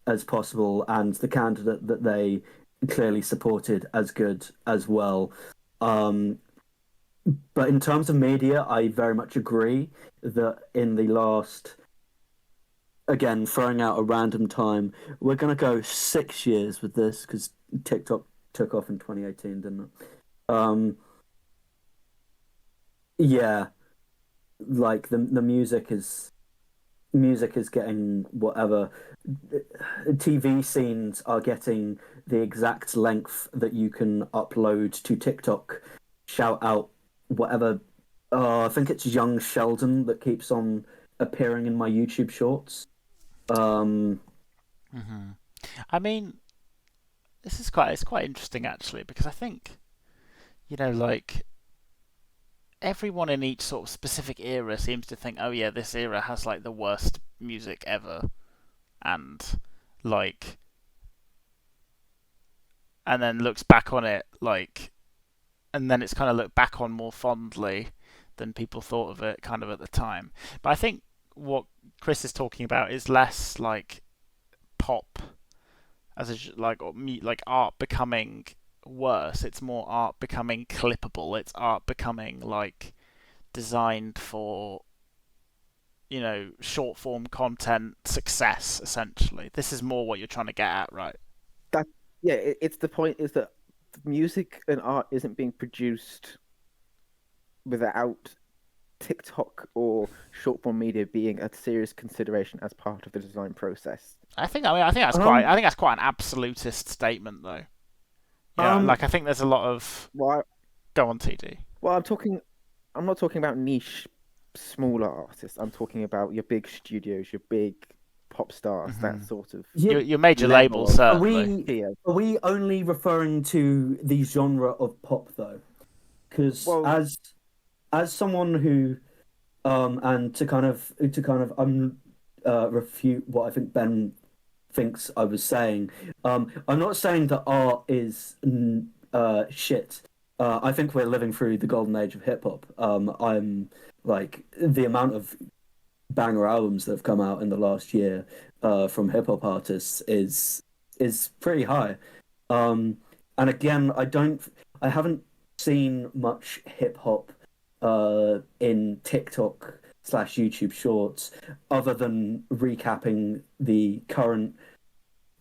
as possible, and the candidate that they clearly supported as good as well. Um, but in terms of media, I very much agree that in the last, again, throwing out a random time, we're going to go 6 years with this because TikTok took off in 2018, didn't it? Yeah, like the music is getting whatever. TV scenes are getting the exact length that you can upload to TikTok. Shout out whatever. I think it's young Sheldon that keeps on appearing in my YouTube shorts. I mean, it's quite interesting actually, because I think, like everyone in each sort of specific era seems to think, oh yeah, this era has like the worst music ever, and like, and then looks back on it like, and then it's kind of looked back on more fondly than people thought of it kind of at the time. But I think what Chris is talking about is less like pop as a like art becoming worse. It's more art becoming clippable. It's art becoming like designed for short form content success. Essentially, this is more what you're trying to get at, right? That it's the point is that music and art isn't being produced without TikTok or short form media being a serious consideration as part of the design process. I think that's quite. I think that's quite an absolutist statement, though. Yeah, like I think there's a lot of. Well, Go on, TD. well, I'm not talking about niche smaller artists. I'm talking about your big studios, your big pop stars, that sort of Yeah, Your major level labels, of are certainly. we only referring to the genre of pop though? Because well, as someone who and to refute what I think Ben thinks I was saying. I'm not saying that art is shit. I think we're living through the golden age of hip hop. I'm like the amount of banger albums that have come out in the last year from hip hop artists is pretty high. Um, and again, I haven't seen much hip hop in TikTok/YouTube Shorts, other than recapping the current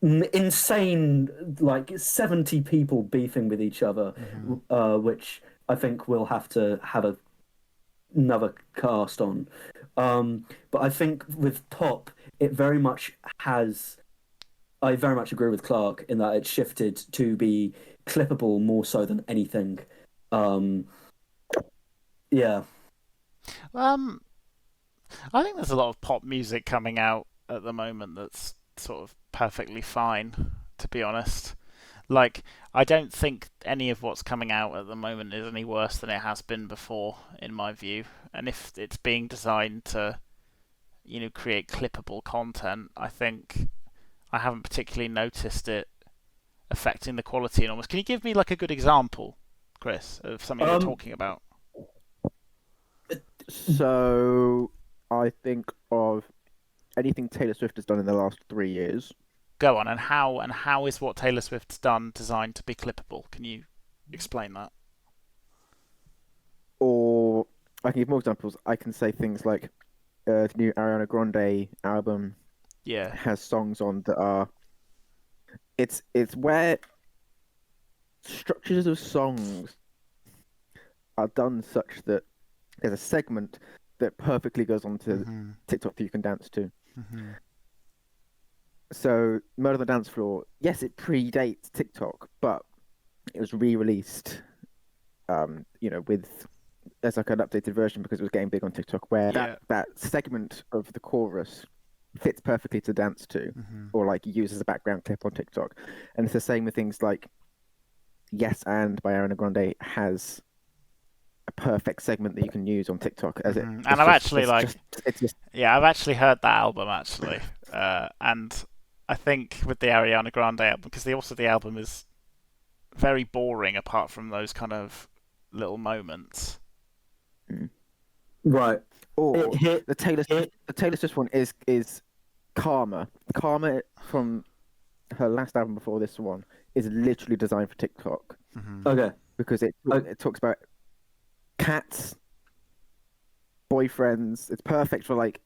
insane, like 70 people beefing with each other, which I think we'll have to have another cast on. But I think with pop, it very much has. I very much agree with Clark in that it shifted to be clippable more so than anything. Um, yeah. Um, I think there's a lot of pop music coming out at the moment that's sort of perfectly fine, to be honest. Like, I don't think any of what's coming out at the moment is any worse than it has been before, in my view. And if it's being designed to, create clippable content, I think I haven't particularly noticed it affecting the quality enormous. Can you give me like a good example, Chris, of something you're Um, talking about? so I think of anything Taylor Swift has done in the last 3 years. Go on, and how is what Taylor Swift's done designed to be clippable? Can you explain that? Or I can give more examples. I can say things like the new Ariana Grande album Yeah. has songs on that are. It's where structures of songs are done such that there's a segment that perfectly goes onto TikTok that you can dance to. So, Murder on the Dance Floor, yes, it predates TikTok, but it was re-released, with as like an updated version because it was getting big on TikTok, where Yeah. that segment of the chorus fits perfectly to dance to, or like use as a background clip on TikTok. And it's the same with things like Yes and by Ariana Grande has a perfect segment that you can use on TikTok as And I've actually it's just I've actually heard that album actually, and I think with the Ariana Grande album, because the album is very boring apart from those kind of little moments. right. or Hit. the Taylor Swift one is Karma. Karma from her last album before this one is literally designed for TikTok Okay. because it talks about cats, boyfriends. It's perfect for like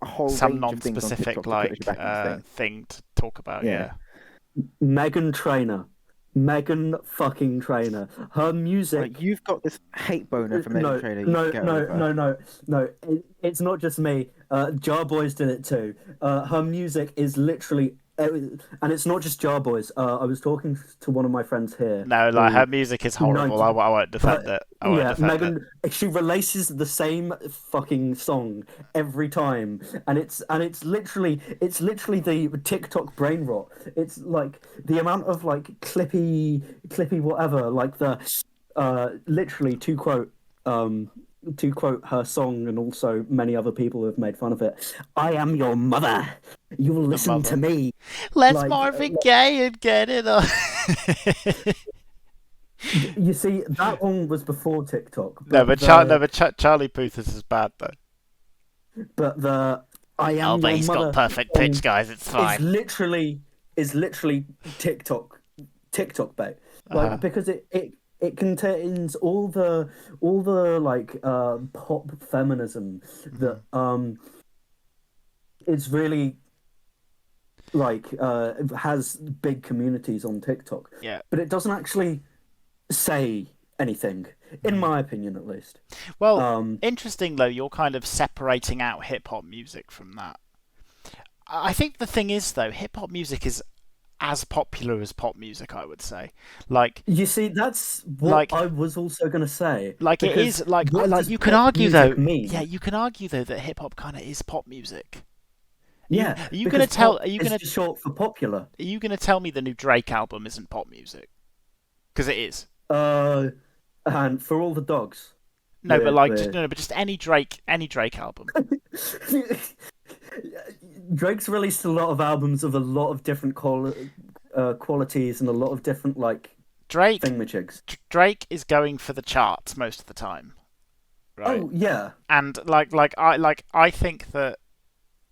a whole Some range of things on non-specific TikTok to put like your back into things. thing to talk about. Yeah. Megan Trainor. Megan fucking Trainor. Her music. Like, you've got this hate boner for Megan Trainor. You No, should get no, over. no. It's not just me. Jar Boys did it too. Her music is literally, and it's not just Jar Boys. I was talking to one of my friends here. No, like her music is horrible. I won't defend it. I won't defend it. Megan, she releases the same fucking song every time, and it's literally the TikTok brain rot. It's like the amount of like clippy whatever, like the literally to quote her song, and also many other people who have made fun of it. I am your mother. You will listen to me. Let's Like, Marvin Gaye and get it on. You see, that one was before TikTok. But Charlie Puth is bad though. But the I am but your he's mother got perfect pitch, guys. It's fine. Is literally TikTok bait. Like because it contains all the like pop feminism that it's really like has big communities on TikTok. Yeah. But it doesn't actually say anything, in my opinion, at least. Well, interesting though. You're kind of separating out hip hop music from that. I think the thing is though, hip hop music is as popular as pop music, I would say. Like You see, that's what like I was also going to say. like it Because is like what does you can pop argue music though. Yeah, mean? you can argue though that hip hop kind of is pop music. Yeah, Are you gonna because tell? pop is just short for popular. Are you gonna tell me the new Drake album isn't pop music? Because it is. Uh, and for all the dogs, No, but like just we're no, but just any Drake album. Drake's released a lot of albums of a lot of different qualities and a lot of different like Drake thingamajigs. Drake is going for the charts most of the time, right? Oh yeah, And I think that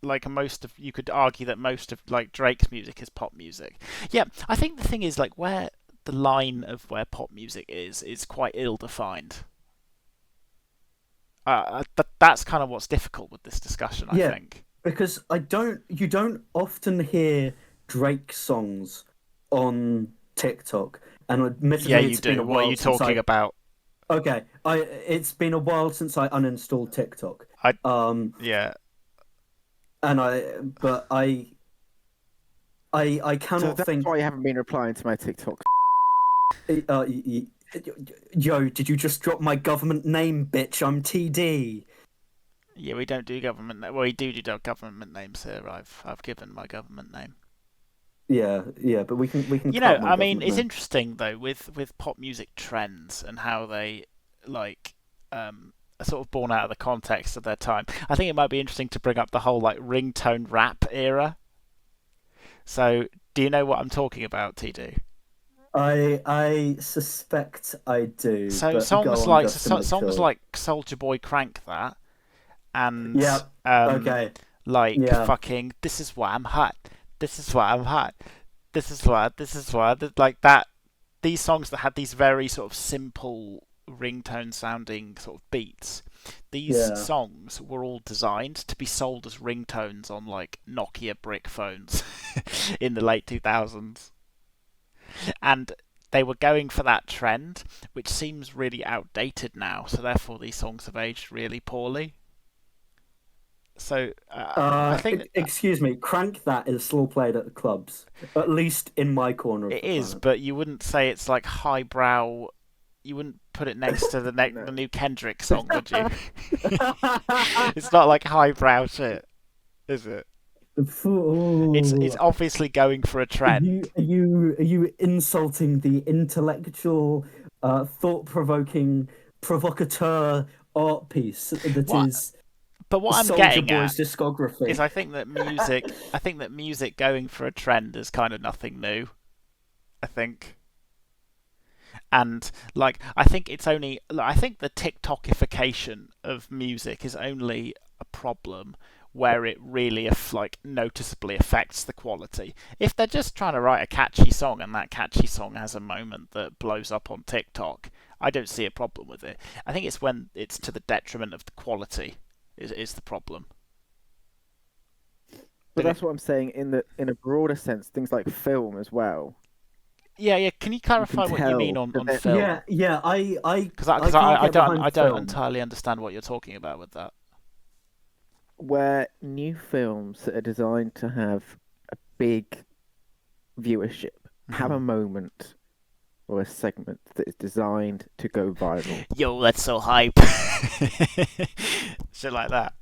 like most of you could argue that most of like Drake's music is pop music. Yeah, I think the thing is like where the line of where pop music is quite ill defined. That's kind of what's difficult with this discussion, I yeah. think. Because you don't often hear Drake songs on TikTok, and Yeah, admittedly, you it's been a do. What are while you since talking I. about? Okay, it's been a while since I uninstalled TikTok. I Um, yeah. and I So cannot that's think. why you haven't been replying to my TikTok. Uh, yo, did you just drop my government name, bitch? I'm TD. Yeah, we don't do government. Well, we do government names here. I've given my government name. Yeah, but we can You know, cut my I mean, government it's name. interesting though with pop music trends and how they like are sort of born out of the context of their time. I think it might be interesting to bring up the whole like ringtone rap era. So, do you know what I'm talking about, TD? I suspect I do, So but go on just to make songs sure. like Soldier Boy Crank That and Yeah. Okay. like Yeah. fucking This Is Why I'm Hot. This is why I'm hot. This is why like that these songs that had these very sort of simple ringtone sounding sort of beats. These Yeah. songs were all designed to be sold as ringtones on like Nokia brick phones in the late 2000s. And they were going for that trend, which seems really outdated now. So therefore, these songs have aged really poorly. So I think Excuse me. Crank That is still played at the clubs, at least in my corner of it the is, planet. but you wouldn't say it's like highbrow. You wouldn't put it next to No. the new Kendrick song, would you? It's not like highbrow shit, is it? It's Fool. obviously going for a Are trend. you insulting the intellectual, thought-provoking, provocateur art piece that What? is But what I'm Soldier getting at Boy's is discography? I think that music going for a trend is kind of nothing new. I think. And like I think it's only I think the TikTokification of music is only a problem where it really like noticeably affects the quality. If they're just trying to write a catchy song and that catchy song has a moment that blows up on TikTok, I don't see a problem with it. I think it's when it's to the detriment of the quality is the problem. But Did it? that's what I'm saying in a broader sense. Things like film as well. Yeah, yeah. Can you You can clarify what you mean tell that on they're film? Yeah. I Because can't get behind I don't film. entirely understand what you're talking about with that. where new films that are designed to have a big viewership have a Mhm. moment or a segment that is designed to go viral. Yo, that's so hype. Shit like that.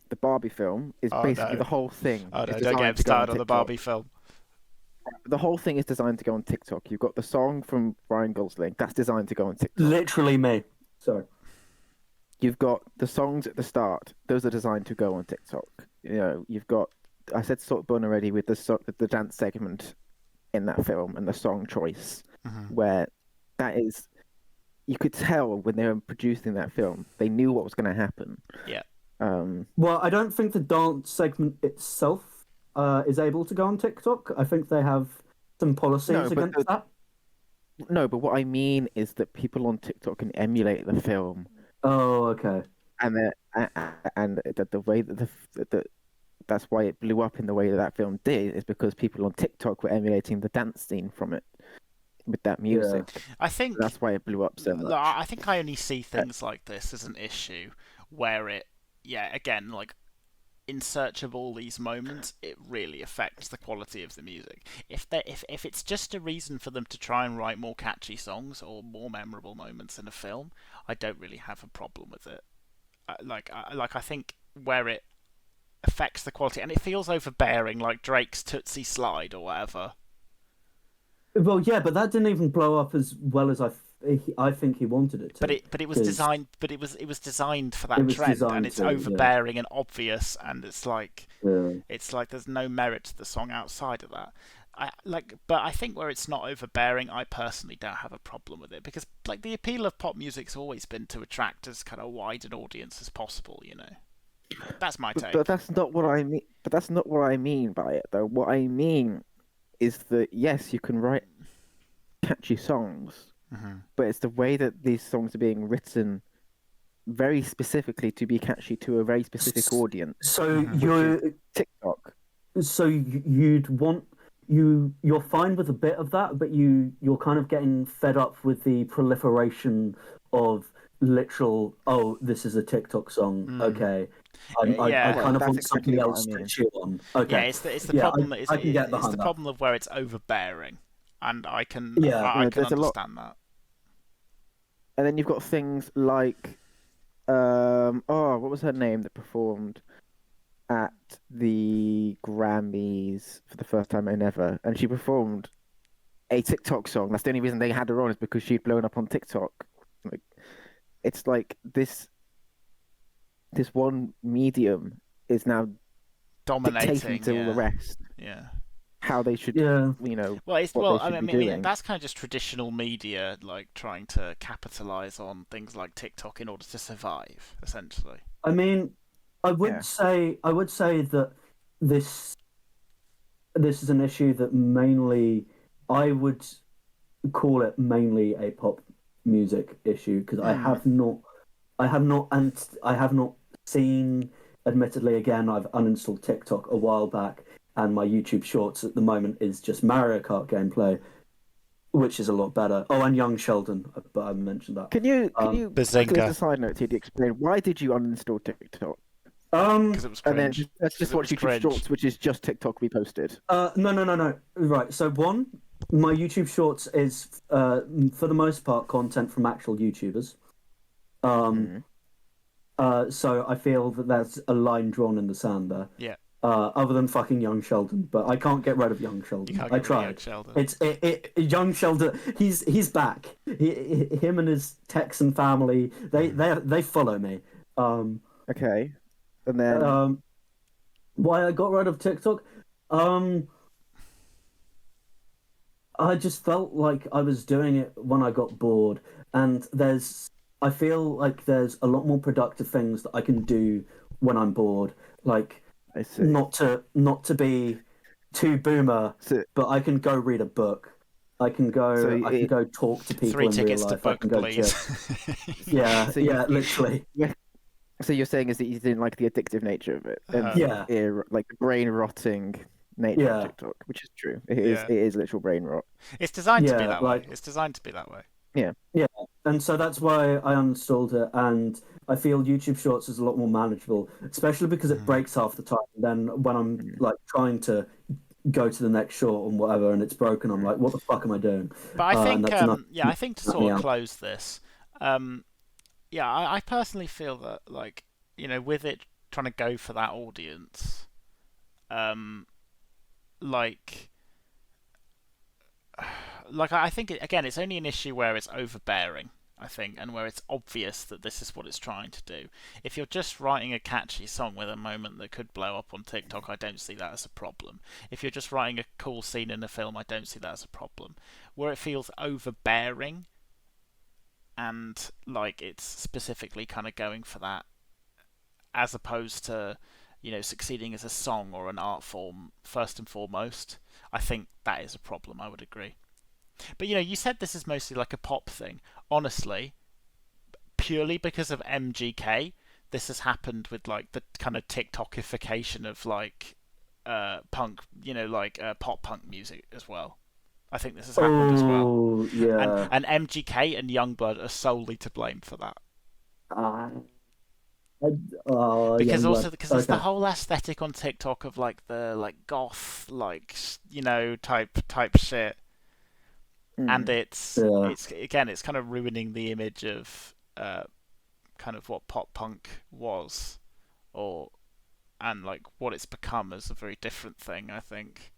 The Barbie film is Oh basically no. the whole thing Oh is no, don't get him designed to go on started on the TikTok. Barbie film. The whole thing is designed to go on TikTok. You've got the song from Ryan Gosling that's designed to go on TikTok. Literally me. Sorry. You've got the songs at the start; those are designed to go on TikTok. You know, you've got I said Salt Bun already with the dance segment in that film and the song choice, Mm-hmm. where that is you could tell when they were producing that film, they knew what was going to happen. Yeah. Well, I don't think the dance segment itself is able to go on TikTok. I think they have some policies No, but against that. no, but what I mean is that people on TikTok can emulate the film, Oh, okay. and the way that that's why it blew up in the way that that film did is because people on TikTok were emulating the dance scene from it with that music. I think That's why it blew up so much. I think I only see things like this as an issue where it, yeah, again, like in search of all these moments, it really affects the quality of the music. If it's just a reason for them to try and write more catchy songs or more memorable moments in a film, I don't really have a problem with it. I think where it affects the quality and it feels overbearing, like Drake's Tootsie Slide or whatever. Well, yeah, but that didn't even blow up as well as I think he wanted it to. But it was designed. But it was designed for It that was trend, and designed it's to, overbearing and obvious, and yeah. it's like there's no merit to the song outside of that. But I think where it's not overbearing, I personally don't have a problem with it because like the appeal of pop music's always been to attract as kind of wide an audience as possible. You know, that's my take. But that's not what I mean. But that's not what I mean by it, though. What I mean is that yes, you can write catchy songs, but it's the way that these songs are being written very specifically to be catchy to a very specific audience. So you're TikTok. So you'd want you're fine with a bit of that, but you're kind of getting fed up with the proliferation of literal. Oh, this is a TikTok song. Okay, I kind of that's want exactly something what else I to mean. chew on. Okay, Yeah, it's the problem. I can get It's behind the that. problem of where it's overbearing, and I can Yeah. I can There's a lot, understand that. and then you've got things like, what was her name that performed at the Grammys for the first time ever, and she performed a TikTok song. That's the only reason they had her on is because she'd blown up on TikTok. Like, it's like this one medium is now Dominating dictating to all the rest. Yeah. How they should, Yeah. what they should be doing. That's kind of just traditional media, like trying to capitalize on things like TikTok in order to survive, essentially. I mean, I would say that this is an issue that mainly I would call it mainly a pop music issue because I have not seen. Admittedly, again, I've uninstalled TikTok a while back, and my YouTube Shorts at the moment is just Mario Kart gameplay, which is a lot better. Oh, and Young Sheldon, but I mentioned that. Can you Bazinga. as a side note, TD, explain why did you uninstall TikTok? Because it was And then cringe. let's just watch YouTube cringe. Shorts, which is just TikTok reposted. No. Right. So one, my YouTube Shorts is for the most part content from actual YouTubers. So I feel that there's a line drawn in the sand there. Yeah. Other than fucking Young Sheldon, but I can't get rid of Young Sheldon. I tried. Young Sheldon. He's back. Him and his Texan family. They follow me. Okay, and then why I got rid of TikTok? I just felt like I was doing it when I got bored, and I feel like there's a lot more productive things that I can do when I'm bored. Like, I see. not to be too boomer, but I can go read a book. I can go talk to people 3 in real tickets to life. book, please. Yeah, So literally. So you're saying is that you didn't like the addictive nature of it, and like the brain rotting nature of TikTok, which is true. It is literal brain rot. It's designed to be that way. It's designed to be that way. Yeah. And so that's why I uninstalled it, and I feel YouTube Shorts is a lot more manageable, especially because it breaks half the time. Then when I'm like trying to go to the next short and whatever, and it's broken, I'm like, what the fuck am I doing? But I think, I think to sort of close this, I personally feel that, like, with it trying to go for that audience, I think it's only an issue where it's overbearing, I think, and where it's obvious that this is what it's trying to do. If you're just writing a catchy song with a moment that could blow up on TikTok, I don't see that as a problem. If you're just writing a cool scene in a film, I don't see that as a problem. Where it feels overbearing and like it's specifically kind of going for that, as opposed to succeeding as a song or an art form first and foremost, I think that is a problem. I would agree. But you said this is mostly like a pop thing. Honestly, purely because of MGK, this has happened with like the kind of TikTokification of like punk, pop punk music as well. I think this has happened as well. Yeah. And MGK and Youngblood are solely to blame for that. Oh, Because young also blood. because there's the Okay. whole aesthetic on TikTok of like the like goth like type shit, and Mm. Yeah. it's again it's kind of ruining the image of kind of what pop punk was, or and like what it's become as a very different thing, I think.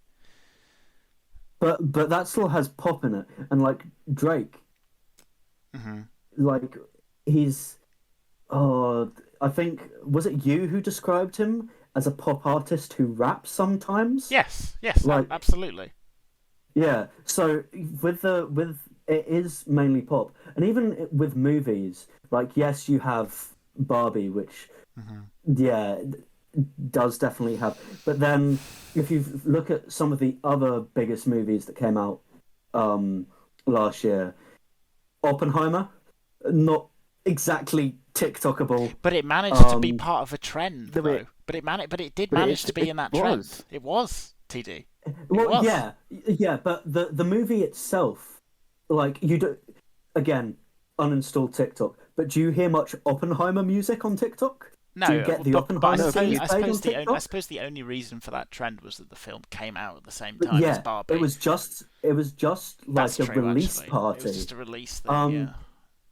But that still has pop in it, and like Drake, Hmm. like he's I think was it you who described him as a pop artist who raps sometimes? Yes, yes, Like absolutely. yeah. So with it is mainly pop, and even with movies, like yes, you have Barbie, which Hmm. yeah does definitely have. But then if you look at some of the other biggest movies that came out um last year, Oppenheimer, not exactly TikTokable. But it managed to be Um, part of a trend, No, though. But it did but manage to be it in that trend. was. It was TD. It well, was. yeah, but the movie itself, like you do, again, uninstall TikTok. But do you hear much Oppenheimer music on TikTok? Do you get No, the but Oppenheimer No, but themes you. played on I TikTok? suppose the only reason for that trend was that the film came out at the same But time as yeah, Barbie. it was just That's like a true, release actually. It was party. just a release thing, Um, yeah.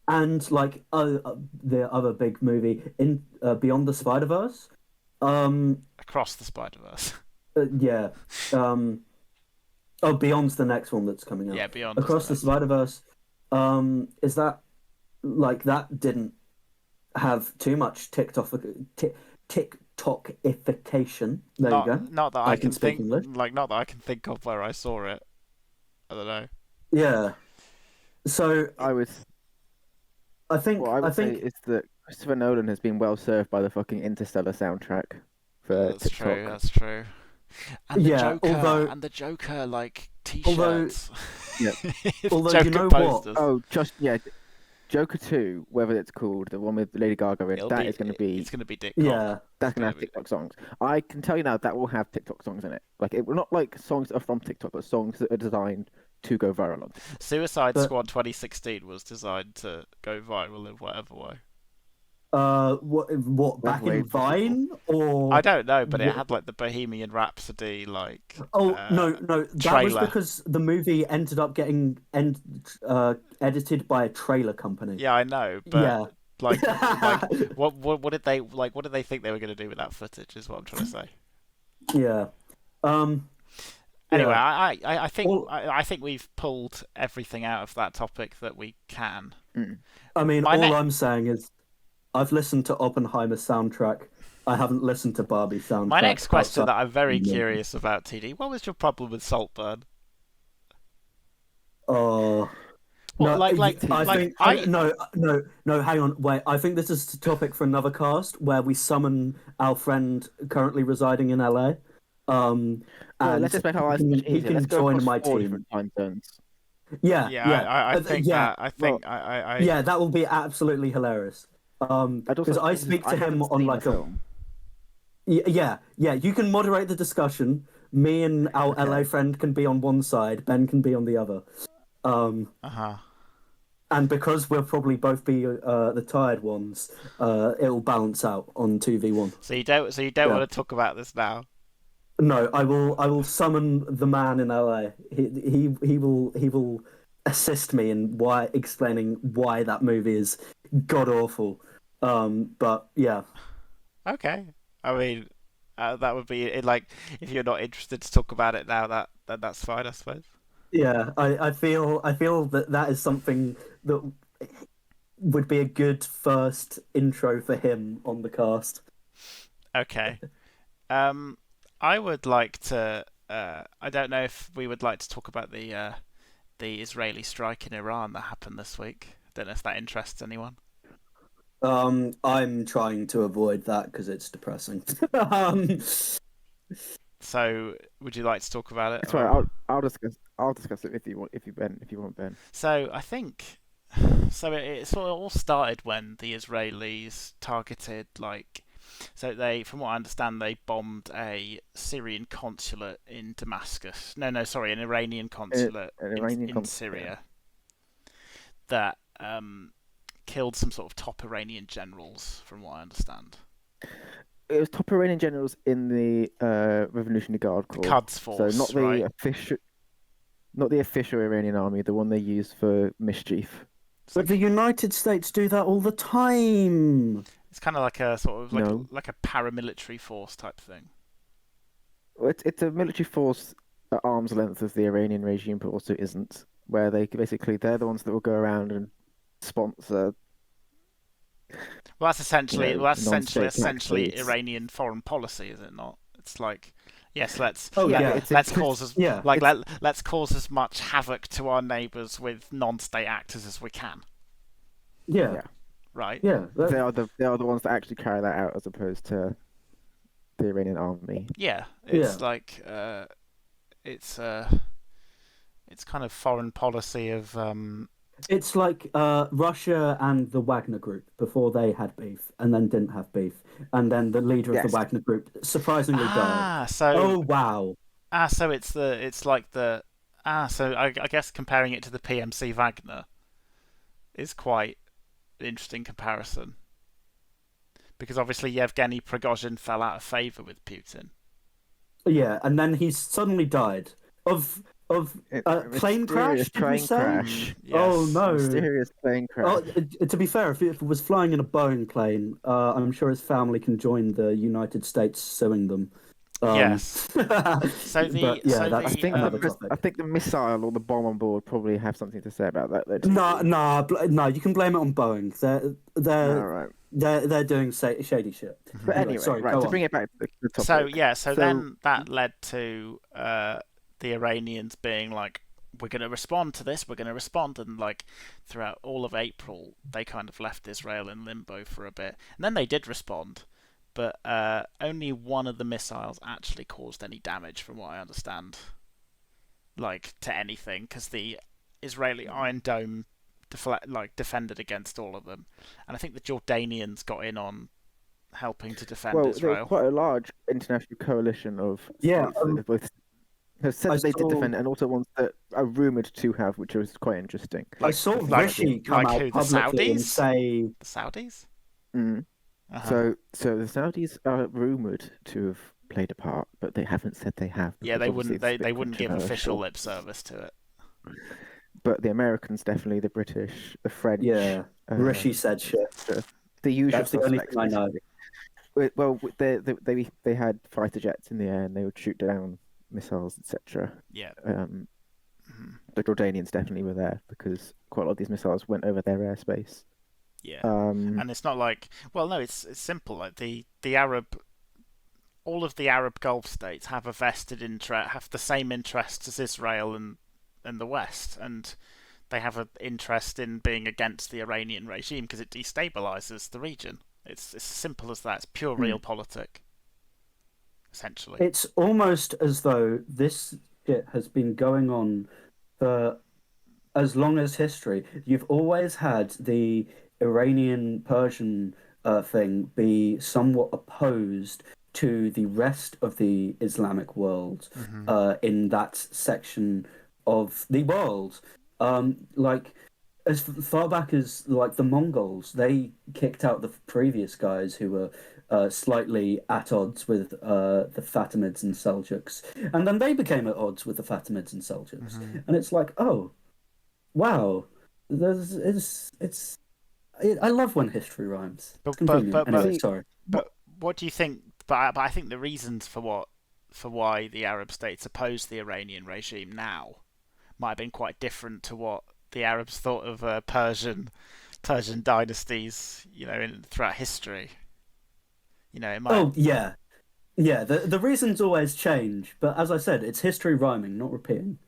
and like the other big movie in Beyond the Spider Verse. Um, Across the Spider Verse. yeah. Um, oh, Beyond's the next one that's coming out. Yeah, Beyond is the Across the next one. Spider Verse. Is that like that didn't have too much TikTokification. There you go. Not that I I can can speak think, English. not that I can think of where I saw it. I don't know. Yeah. So I was. What I I would say think is that Christopher Nolan has been well served by the fucking Interstellar soundtrack for That's true. TikTok. That's true. yeah. And the Joker like Although T-shirts, Yeah. the although you Joker know what? posters. Oh, just yeah, Joker 2, whatever it's called, the one with Lady Gaga in, that is going to It's be gonna be Dick Cock. Yeah. It's that's going to gonna have be TikTok songs. I can tell you now that will have TikTok songs in it. Like it will not like songs that are from TikTok, but songs that are designed to go viral on TikTok. Suicide But Squad 2016 was designed to go viral in whatever way. what Whatever back way in possible. Vine I or don't know, but it what? had like the Bohemian Rhapsody Oh no, that was trailer. because the movie ended up getting edited by a trailer company. Yeah, I know, but Yeah. like what did they like? What did they think they were going to do with that footage? Is what I'm trying to say. Yeah. Um, Anyway, yeah. All, I think we've pulled everything out of that topic that we can. Mm. I mean, My all next I'm saying is I've listened to Oppenheimer soundtrack. I haven't listened to Barbie my soundtrack next question outside that I'm very the movie. curious about, TD. What was your problem with Saltburn? Oh, What no, I TD. think no, hang on, wait. I think this is a topic for another cast where we summon our friend currently residing in LA. No, let's And just make our lives much he easier. Let's can go join across my four team. different time zones. Yeah, Yeah, yeah, yeah. I Well, think Yeah, that will be absolutely hilarious. I'd Because also I this is, speak I to him haven't on seen the like a film. yeah, yeah. You can moderate the discussion. Me and our LA Okay. friend can be on one side. Ben can be on the other. Um, uh-huh. and because we'll probably both be the tired ones, it'll balance out on 2v1. So you don't Yeah. want to talk about this now. No, I will summon the man in LA. He will assist me in why explaining why that movie is god awful. But yeah. Okay. I mean, that would be like if you're not interested to talk about it now. That's fine, I suppose. Yeah, I feel that that is something that would be a good first intro for him on the cast. Okay. Um, I would like to. I don't know if we would like to talk about the Israeli strike in Iran that happened this week. I don't know if that interests anyone. I'm trying to avoid that because it's depressing. um, So, would you like to talk about it, It's right. or? I'll discuss it if you want Ben. So I think it sort of all started when the Israelis targeted from what I understand, they bombed a Syrian consulate in Damascus. No, sorry, an Iranian consulate An Iranian in consulate. Yeah. Syria that killed some sort of top Iranian generals, from what I understand. It was top Iranian generals in the Revolutionary Guard The Corps. Quds So Force, not the right? official Iranian army, the one they use for mischief. But the United States do that all the time. It's kind of like a sort of No. like a paramilitary force type thing. Well, it's a military force at arm's length of the Iranian regime, but also isn't. Where they're the ones that will go around and sponsor. Well, that's essentially non-state essentially actors. Iranian foreign policy, is it not? It's like, yes, let's let's cause as much havoc to our neighbours with non-state actors as we can. Yeah. Right. Yeah. They are the ones that actually carry that out, as opposed to the Iranian army. Yeah, it's like it's kind of foreign policy of. It's like Russia and the Wagner Group before they had beef, and then didn't have beef, and then the leader of the Wagner Group surprisingly died. So wow. So I guess comparing it to the PMC Wagner is quite an interesting comparison, because obviously Yevgeny Prigozhin fell out of favor with Putin. Yeah, and then he suddenly died of plane crash. Did we say? Crash. Yes. Oh no! Mysterious plane crash. To be fair, if it was flying in a Boeing plane, I'm sure his family can join the United States suing them. Yes. I think the missile or the bomb on board probably have something to say about that. No. You can blame it on Boeing. They're doing shady shit. But anyway, sorry, to bring it back to the topic. So then that led to the Iranians being like, we're going to respond to this, and like throughout all of April they kind of left Israel in limbo for a bit, and then they did respond, but only one of the missiles actually caused any damage, from what I understand, like to anything, because the Israeli Iron Dome defended against all of them, and I think the Jordanians got in on helping to defend Israel. There was quite a large international coalition of both have said they did defend, and also ones that are rumored to have, which was quite interesting. I saw Rishi come out publicly and say the Saudis. Mm. So the Saudis are rumored to have played a part, but they haven't said they have. Yeah, they wouldn't. They wouldn't give official lip service to it. But the Americans definitely, the British, the French. Yeah, Rishi said shit. The usual. That's the only thing I know. Well, they had fighter jets in the air, and they would shoot down missiles, etc. Yeah. The Jordanians definitely were there because quite a lot of these missiles went over their airspace. Yeah. And it's not like, well, no, it's simple. Like the Arab, all of the Arab Gulf states have a vested interest, have the same interests as Israel and the West, and they have an interest in being against the Iranian regime because it destabilizes the region. It's as simple as that. It's pure realpolitik, essentially. It's almost as though this shit has been going on for as long as history. You've always had the Iranian-Persian thing be somewhat opposed to the rest of the Islamic world in that section of the world. Like as far back as like the Mongols, they kicked out the previous guys who were slightly at odds with the Fatimids and Seljuks, and then they became at odds with the Fatimids and Seljuks, and it's like, oh, wow, I love when history rhymes. But what do you think? But I think the reasons for why the Arab states opposed the Iranian regime now might have been quite different to what the Arabs thought of Persian dynasties, throughout history. It might. Oh yeah. The reasons always change, but as I said, it's history rhyming, not repeating.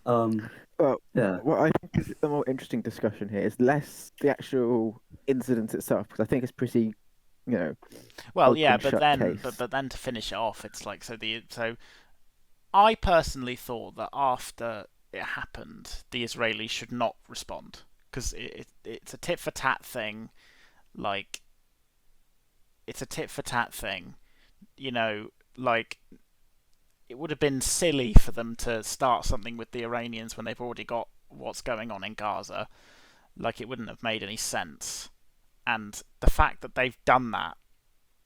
What I think is the more interesting discussion here is less the actual incident itself, because I think it's pretty, Well, yeah, but then to finish it off, it's like so. I personally thought that after it happened, the Israelis should not respond because it's a tit for tat thing, like it's a tit for tat thing, like it would have been silly for them to start something with the Iranians when they've already got what's going on in Gaza. Like, it wouldn't have made any sense. And the fact that they've done that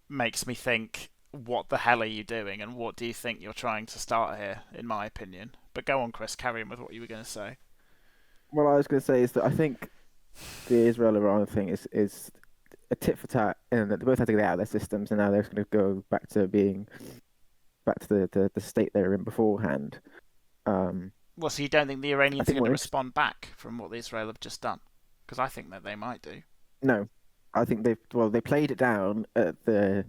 makes me think, what the hell are you doing, and what do you think you're trying to start here, in my opinion? But go on, Chris, carry on with what you were going to say. What I was going to say is that I think the Israel-Iran thing is a tit for tat, and that they both had to get out of their systems, and now they're going to go back to the state they were in beforehand. Well, so you don't think the Iranians are going to what respond back from what Israel have just done? Because I think that they might do. No, I think they played it down at the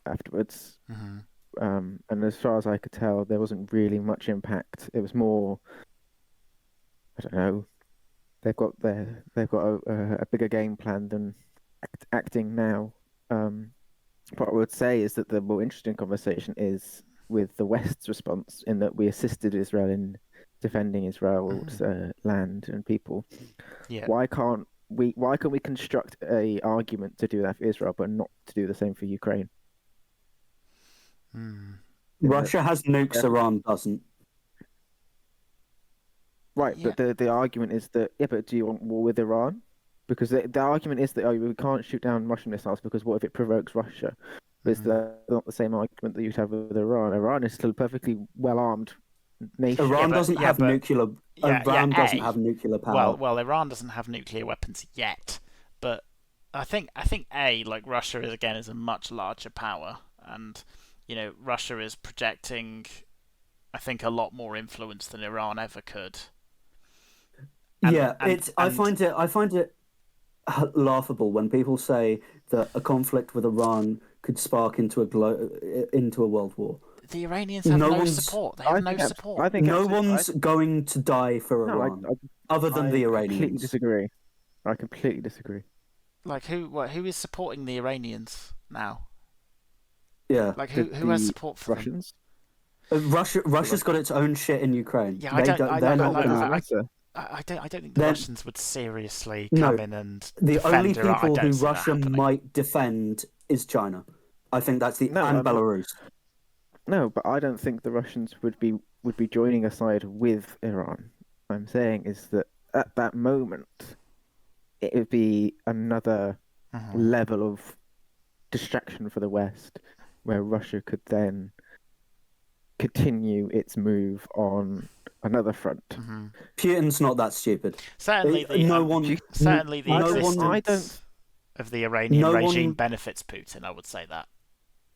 afterwards, and as far as I could tell, there wasn't really much impact. It was more, I don't know, they've got a bigger game plan than acting now. What I would say is that the more interesting conversation is with the West's response, in that we assisted Israel in defending Israel's land and people. Yeah. Why can't we construct a argument to do that for Israel, but not to do the same for Ukraine? Russia has nukes, Iran doesn't. Right, Yeah. but the argument is that, but do you want war with Iran? Because the argument is that we can't shoot down Russian missiles because what if it provokes Russia? But it's not the same argument that you'd have with Iran. Iran is still a perfectly well-armed nation. Iran doesn't have nuclear. Iran doesn't have nuclear power. Well, Iran doesn't have nuclear weapons yet, but I think like Russia is a much larger power, and Russia is projecting, I think, a lot more influence than Iran ever could. I find it laughable when people say that a conflict with Iran could spark into a world war. The Iranians have no support. They have no support. I think no one's going to die for Iran, other than the Iranians. I completely disagree. Like, who is supporting the Iranians now? Yeah. Like, who has support for Russians? Russia's got its own shit in Ukraine. Yeah, I don't think the Russians would seriously come in and the defend only Iran. people who Russia might defend is China. I think that's and Belarus. No, but I don't think the Russians would be joining a side with Iran. I'm saying is that at that moment, it would be another level of distraction for the West, where Russia could then continue its move on another front. Putin's not that stupid. Certainly, the existence of the Iranian regime benefits Putin. I would say that.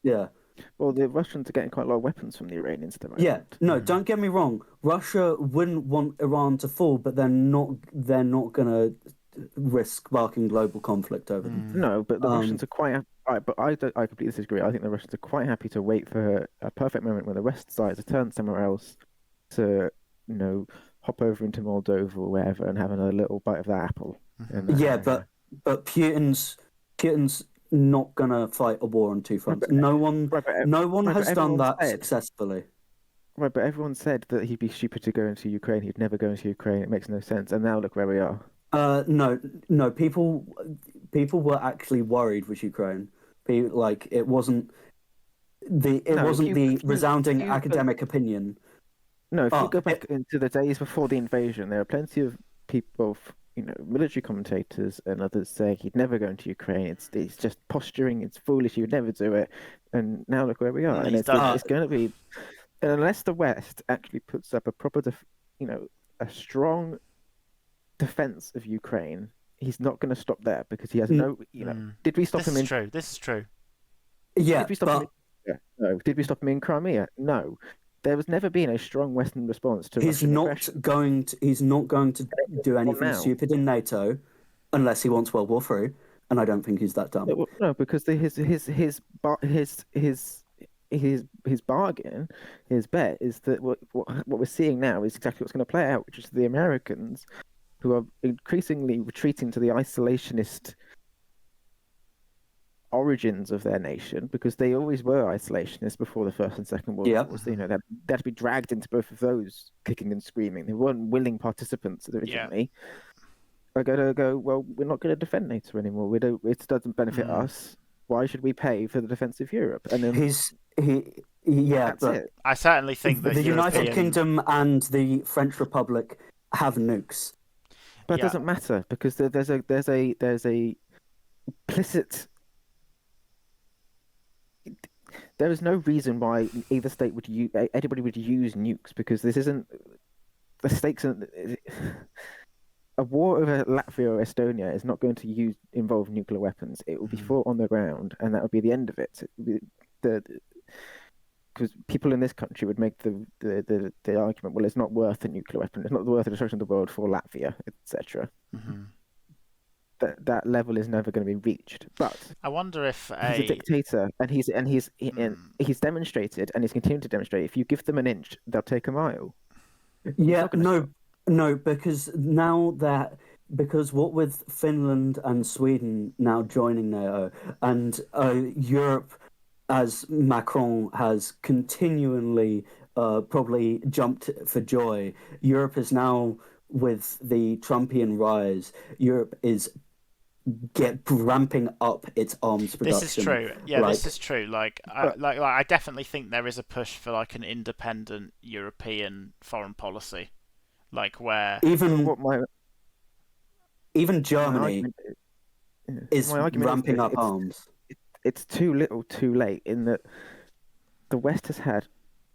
Yeah. Well, the Russians are getting quite a lot of weapons from the Iranians at the moment. Yeah, no, don't get me wrong. Russia wouldn't want Iran to fall, but they're not going to risk sparking global conflict over them. No, but the Russians are quite. But I completely disagree. I think the Russians are quite happy to wait for a perfect moment when the West decides to turn somewhere else, to hop over into Moldova or wherever and have another little bite of that apple. But Putin's not gonna fight a war on two fronts. No one has done that successfully. Right, but everyone said that he'd be stupid to go into Ukraine. He'd never go into Ukraine. It makes no sense. And now look where we are. No. People were actually worried with Ukraine. It wasn't the resounding academic opinion. No, if you go back into the days before the invasion, there are plenty of people, military commentators and others saying he'd never go into Ukraine. It's just posturing. It's foolish. He would never do it. And now look where we are. And it's going to be, unless the West actually puts up a proper, a strong defense of Ukraine, he's not going to stop there because he has no. Did we stop him? This is true. Yeah, did we stop him? No. Did we stop him in Crimea? No. There has never been a strong Western response to. He's not going to do anything stupid in NATO, unless he wants World War III, and I don't think he's that dumb. No, because his bargain, his bet is that what we're seeing now is exactly what's going to play out, which is the Americans, who are increasingly retreating to the isolationist origins of their nation, because they always were isolationists before the First and Second World Wars. They had to be dragged into both of those, kicking and screaming. They weren't willing participants originally. They're going to go, well, we're not going to defend NATO anymore. It doesn't benefit us. Why should we pay for the defense of Europe? And then that's it. I certainly think that the United Kingdom and the French Republic have nukes. But it Yeah. doesn't matter because there's a implicit. There is no reason why either state would use anybody would use nukes because this isn't the stakes. A war over Latvia or Estonia is not going to involve nuclear weapons. It will be fought on the ground, and that would be the end of it. Because people in this country would make the argument, well, it's not worth a nuclear weapon. It's not worth the destruction of the world for Latvia, etc. That level is never going to be reached. But I wonder if he's a dictator, and he's demonstrated, and he's continuing to demonstrate. If you give them an inch, they'll take a mile. Yeah, no, because because what with Finland and Sweden now joining NATO, and Europe, as Macron has continually probably jumped for joy, Europe is now, with the Trumpian rise, Europe is ramping up its arms production. This is true. Yeah, this is true. Like I definitely think there is a push for like an independent European foreign policy, like where even Germany is ramping up arms. It's too little, too late. In that the West has had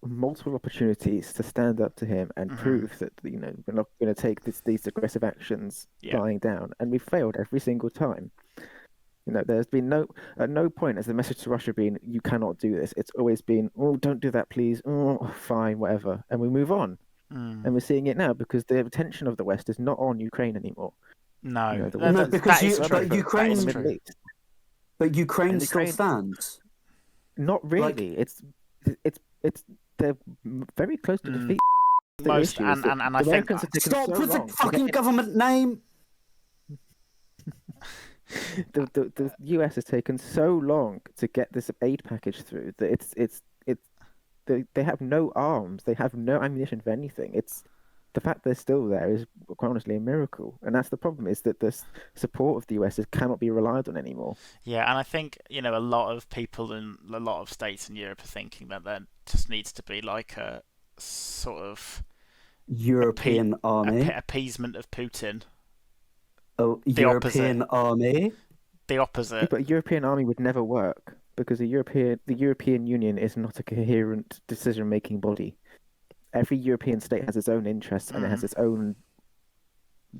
multiple opportunities to stand up to him and prove that we're not going to take these aggressive actions lying down, and we've failed every single time. There's been at no point has the message to Russia been, you cannot do this. It's always been, oh, don't do that, please. Oh, fine, whatever, and we move on. And we're seeing it now because the attention of the West is not on Ukraine anymore. No, because Ukraine still Ukraine stands. Not really. It's they're very close to defeat. Most and I think stop with the fucking government name. The US has taken so long to get this aid package through that they have no arms, they have no ammunition for anything. It's the fact they're still there is quite honestly a miracle, and that's the problem: is that the support of the US cannot be relied on anymore. Yeah, and I think a lot of people in a lot of states in Europe are thinking that there just needs to be like a sort of European army appeasement of Putin. European army. The opposite. But a European army would never work because the European Union is not a coherent decision-making body. Every European state has its own interests and it has its own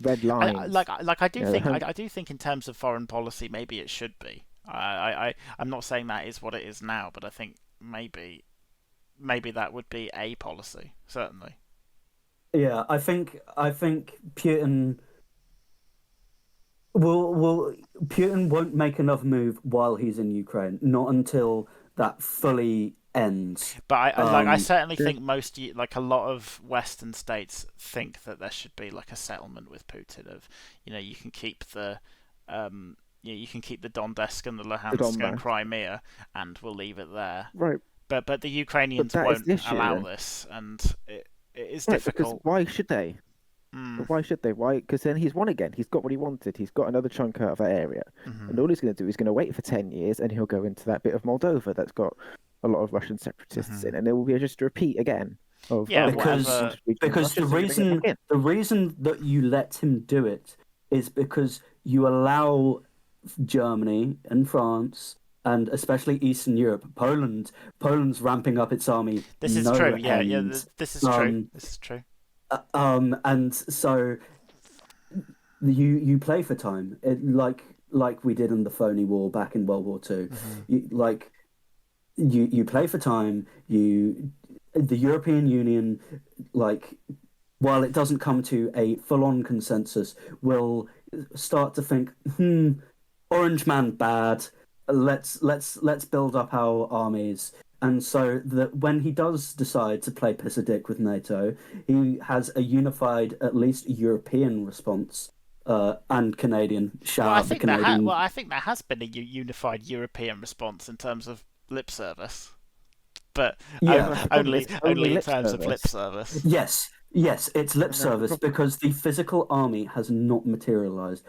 red lines. I do think in terms of foreign policy, maybe it should be. I'm not saying that is what it is now, but I think maybe that would be a policy, certainly. Yeah, I think Putin Putin won't make another move while he's in Ukraine, not until that fully ends. But I certainly think a lot of Western states think that there should be like a settlement with Putin of, you can keep the Donetsk and the Luhansk and Crimea, and we'll leave it there. Right. But the Ukrainians won't allow this, and it is difficult. Why should they? Why should they? Why? Because then he's won again. He's got what he wanted. He's got another chunk out of that area, and all he's going to do is going to wait for 10 years, and he'll go into that bit of Moldova that's got a lot of Russian separatists in, and it will be just a repeat again. Because the reason that you let him do it is because you allow Germany and France and especially Eastern Europe, Poland's ramping up its army. This is true. This is true. This is true. And so you play for time, like we did in the phony war back in World War II. You play for time. The European Union, while it doesn't come to a full-on consensus, will start to think, Orange Man bad. Let's build up our armies. And so that when he does decide to play piss a dick with NATO, he has a unified, at least European response, and Canadian. I think there has been a unified European response in terms of lip service, but only in terms of lip service. Yes, it's lip service because the physical army has not materialized.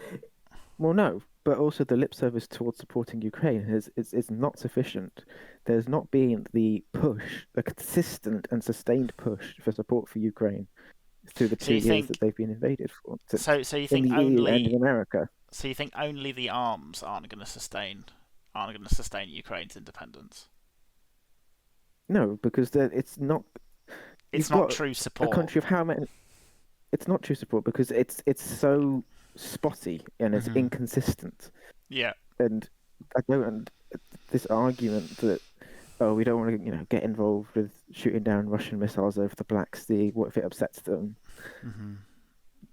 Well, no, but also the lip service towards supporting Ukraine is not sufficient. There's not been the consistent and sustained push for support for Ukraine. through the So 2 you years that think they've been invaded for so you in think the EU and in America. so you think only the arms aren't going to sustain Ukraine's independence? No, because it's not. It's You've not got true a support. country of how many? It's not true support because it's so spotty and it's inconsistent. Yeah. And I don't. This argument that we don't want to get involved with shooting down Russian missiles over the Black Sea. What if it upsets them?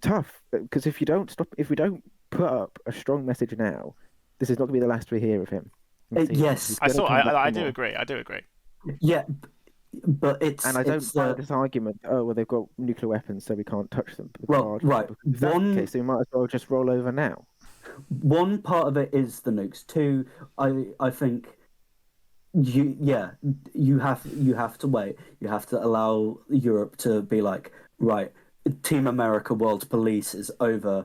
Tough, because if we don't put up a strong message now, this is not going to be the last we hear of him. Yes, I do agree. yeah, but and I don't buy this argument. Oh well, they've got nuclear weapons, so we can't touch them. Well, right. If that's the case, so we might as well just roll over now. One part of it is the nukes. Two, I think you have to wait. You have to allow Europe to be like, right, Team America World Police is over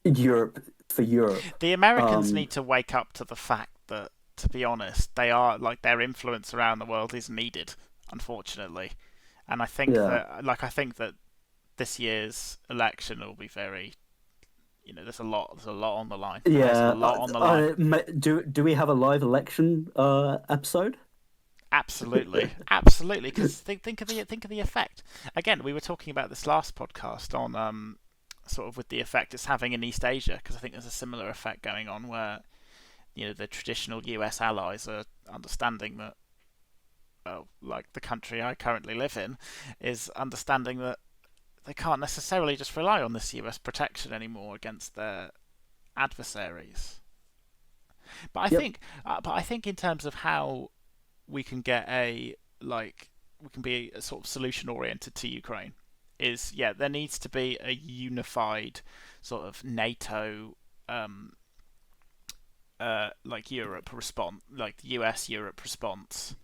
Europe for Europe. The Americans need to wake up to the fact that, to be honest, they are like their influence around the world is needed, unfortunately. And I think that this year's election will be very, there's a lot on the line. Yeah, there's a lot on the line. Do we have a live election episode? Absolutely. Because think of the effect. Again, we were talking about this last podcast on sort of with the effect it's having in East Asia, because I think there's a similar effect going on where the traditional US allies are understanding that, well, like the country I currently live in, is understanding that they can't necessarily just rely on this US protection anymore against their adversaries. But I think in terms of how we can get we can be a sort of solution oriented to Ukraine is there needs to be a unified sort of NATO like Europe response, like the US Europe response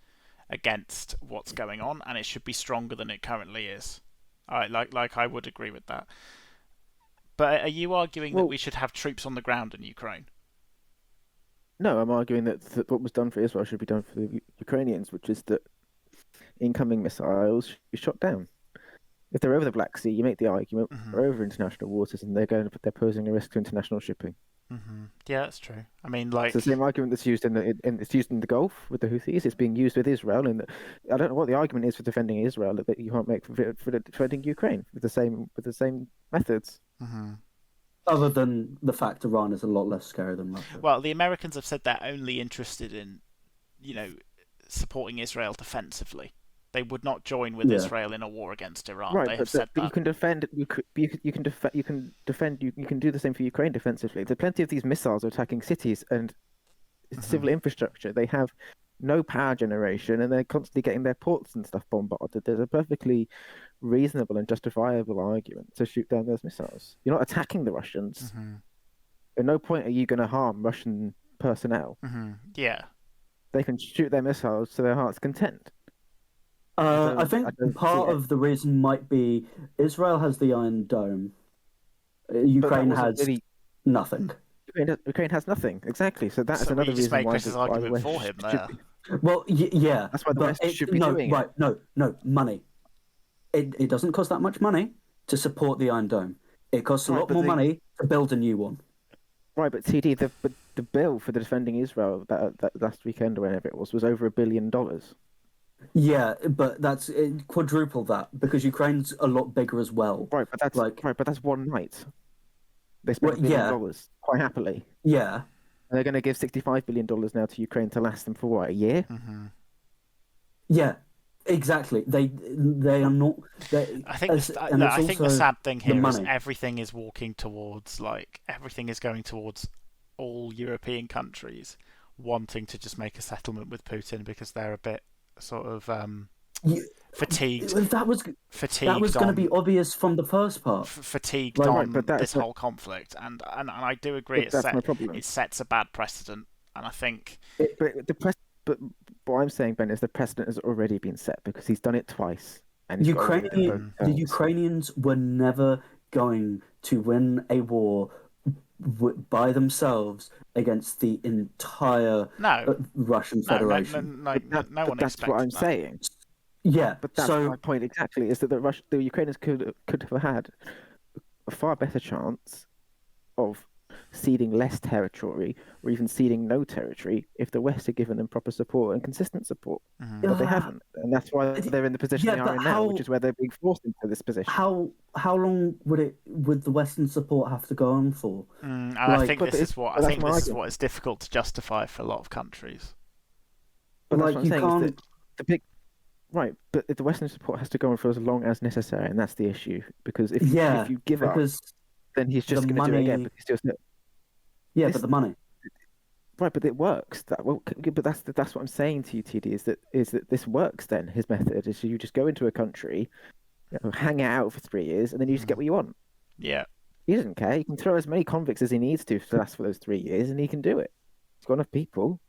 against what's going on, and it should be stronger than it currently is. I would agree with that. But are you arguing that we should have troops on the ground in Ukraine? No, I'm arguing that what was done for Israel should be done for the Ukrainians, which is that incoming missiles should be shot down. If they're over the Black Sea, you make the argument they're over international waters and they're posing a risk to international shipping. Yeah, that's true. I mean, like, it's the same argument that's used in the Gulf with the Houthis. It's being used with Israel, and I don't know what the argument is for defending Israel that you can't make for defending Ukraine with the same methods. Other than the fact Iran is a lot less scary than Russia. Well, the Americans have said they're only interested in, supporting Israel defensively. They would not join with Israel in a war against Iran. Right, they have said that. You can defend. You can do the same for Ukraine defensively. There are plenty of these missiles attacking cities and civil infrastructure. They have no power generation, and they're constantly getting their ports and stuff bombarded. There's a perfectly reasonable and justifiable argument to shoot down those missiles. You're not attacking the Russians. At no point are you going to harm Russian personnel. Yeah, they can shoot their missiles to their heart's content. I think part of the reason might be Israel has the Iron Dome. Ukraine has nothing. Ukraine has nothing, exactly. So that's another reason why. Chris's argument for him there. Well, yeah. That's why the West should be doing it. No, money. It doesn't cost that much money to support the Iron Dome. It costs a lot more money to build a new one. Right, but TD, the bill for the defending Israel that last weekend or whenever it was over $1 billion. Yeah, but that's quadruple that because Ukraine's a lot bigger as well. Right, but that's one night. They spent $1 billion quite happily. Yeah, and they're going to give $65 billion now to Ukraine to last them for what, a year? Yeah, exactly. They are not. I think the sad thing here is everything is going towards all European countries wanting to just make a settlement with Putin because they're a bit sort of fatigued. That was going to be obvious from the first part. Fatigued on this whole conflict, and I do agree. It sets a bad precedent, and I think. But what I'm saying, Ben, is the precedent has already been set because he's done it twice. And the Ukrainians were never going to win a war by themselves against the entire Russian Federation. No one that's what I'm saying. Yeah. But that's my point exactly. Is that the Ukrainians could have had a far better chance of ceding less territory or even ceding no territory if the West had given them proper support and consistent support. But they haven't, and that's why they're in the position they are in now, which is where they're being forced into this position. How long would the Western support have to go on for? And I think this is what it's difficult to justify for a lot of countries. But that's what I'm saying. Is that the big right, but the Western support has to go on for as long as necessary, and that's the issue. Because if you give up, then he's just going to do it again. Because just but the money. Right, but it works. But that's what I'm saying to you, TD. Is that this works? Then his method is you just go into a country, hang out for 3 years, and then you just get what you want. Yeah. He doesn't care. He can throw as many convicts as he needs to last for those 3 years, and he can do it. He's got enough people.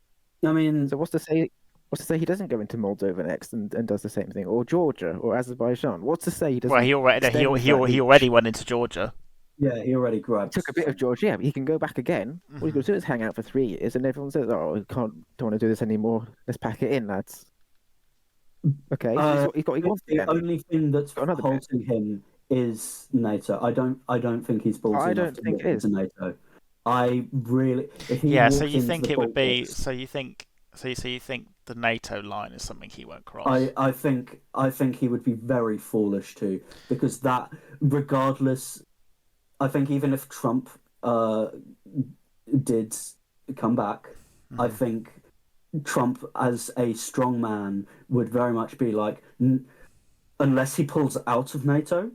I mean, so what's to say? What's to say he doesn't go into Moldova next and does the same thing, or Georgia, or Azerbaijan? What's to say he doesn't? Well, he already went into Georgia. Yeah, he already grabbed. He took a bit of Georgia. Yeah, but he can go back again. All he's got to do is hang out for 3 years, and everyone says, "Oh, we don't want to do this anymore. Let's pack it in, lads." Okay, the only thing that's halting him is NATO. I don't think he's ballsy enough to walk into NATO. I really. So you think it would be? So you think the NATO line is something he won't cross? I think he would be very foolish to, because that, regardless, I think even if Trump did come back, I think Trump as a strong man would very much be like, unless he pulls out of NATO,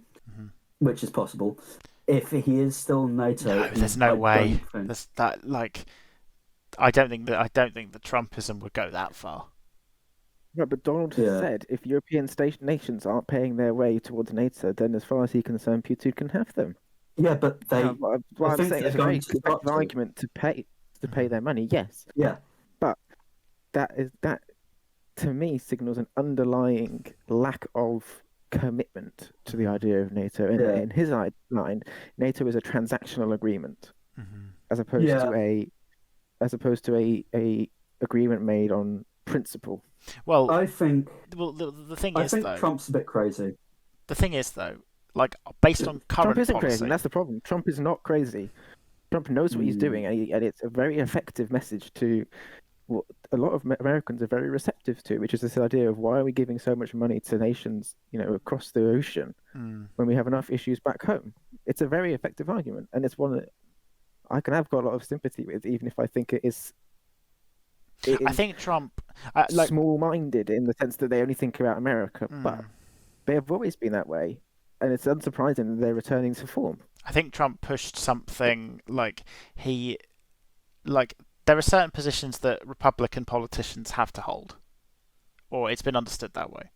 which is possible. If he is still in NATO, there's no way. There's that, like, I don't think that Trumpism would go that far. Right, but Donald said if European nations aren't paying their way towards NATO, then as far as he's concerned, Putin can have them. Yeah, but they. I'm saying it's a very competitive argument to pay their money. Yes. Yeah. But that to me signals an underlying lack of commitment to the idea of NATO. In his line, NATO is a transactional agreement, as opposed to a agreement made on principle. Well, I think. Well, the thing is, though, Trump's a bit crazy. The thing is, though, like, based on current Trump isn't policy, crazy. That's the problem. Trump is not crazy. Trump knows what he's doing, and it's a very effective message to what a lot of Americans are very receptive to, which is this idea of why are we giving so much money to nations, across the ocean, when we have enough issues back home? It's a very effective argument, and it's one that I can have got a lot of sympathy with, even if I think it is. I think Trump small-minded in the sense that they only think about America, but they have always been that way, and it's unsurprising that they're returning to form. I think Trump pushed something there are certain positions that Republican politicians have to hold, or it's been understood that way,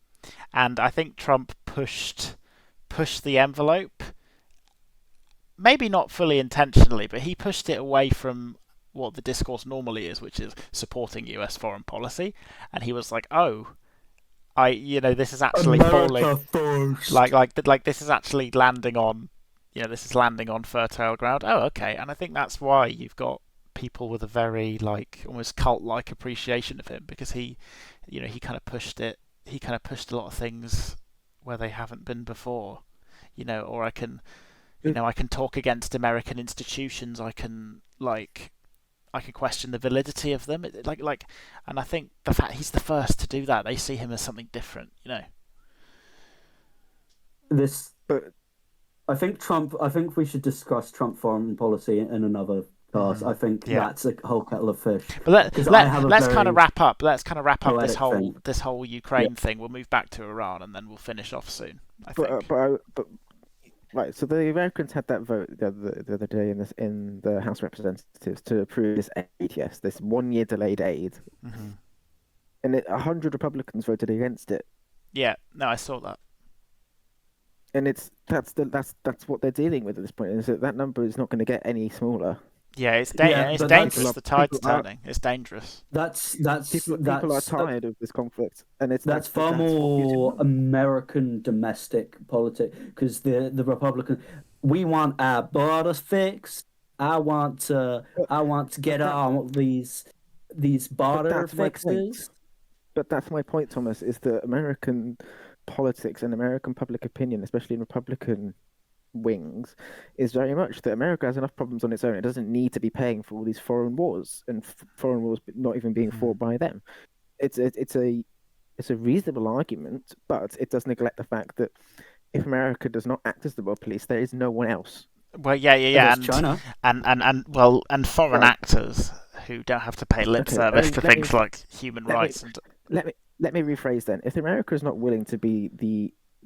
and I think Trump pushed the envelope. Maybe not fully intentionally, but he pushed it away from what the discourse normally is, which is supporting US foreign policy, and he was like, this is actually falling, like this is actually landing on, this is landing on fertile ground. Oh, okay. And I think that's why you've got people with a very, almost cult-like appreciation of him, because he kind of pushed it. He kind of pushed a lot of things where they haven't been before, or I can talk against American institutions. I can question the validity of them. And I think the fact he's the first to do that, they see him as something different, I think we should discuss Trump foreign policy in another cast. I think that's a whole kettle of fish. But let's kind of wrap up. Let's kind of wrap up this whole Ukraine thing. We'll move back to Iran and then we'll finish off soon. I think. But right, so the Americans had that vote the other day in the House of Representatives to approve this aid, this 1 year delayed aid, and 100 Republicans voted against it. Yeah, no, I saw that. And that's what they're dealing with at this point. Is that number is not going to get any smaller. Yeah, it's dangerous. The tide's turning. It's dangerous. People are tired of this conflict, and that's far more American domestic politics, because the Republican, we want our borders fixed. I want to get on these border fixes. But that's my point, Thomas, is that American politics and American public opinion, especially in Republican wings, is very much that America has enough problems on its own. It doesn't need to be paying for all these foreign wars and foreign wars not even being fought by them. It's a reasonable argument, but it does neglect the fact that if America does not act as the world police, there is no one else. Well, yeah, There's China. and foreign Right. actors who don't have to pay lip Okay, service to things like human let me- rights and let me rephrase then. If America is not willing to be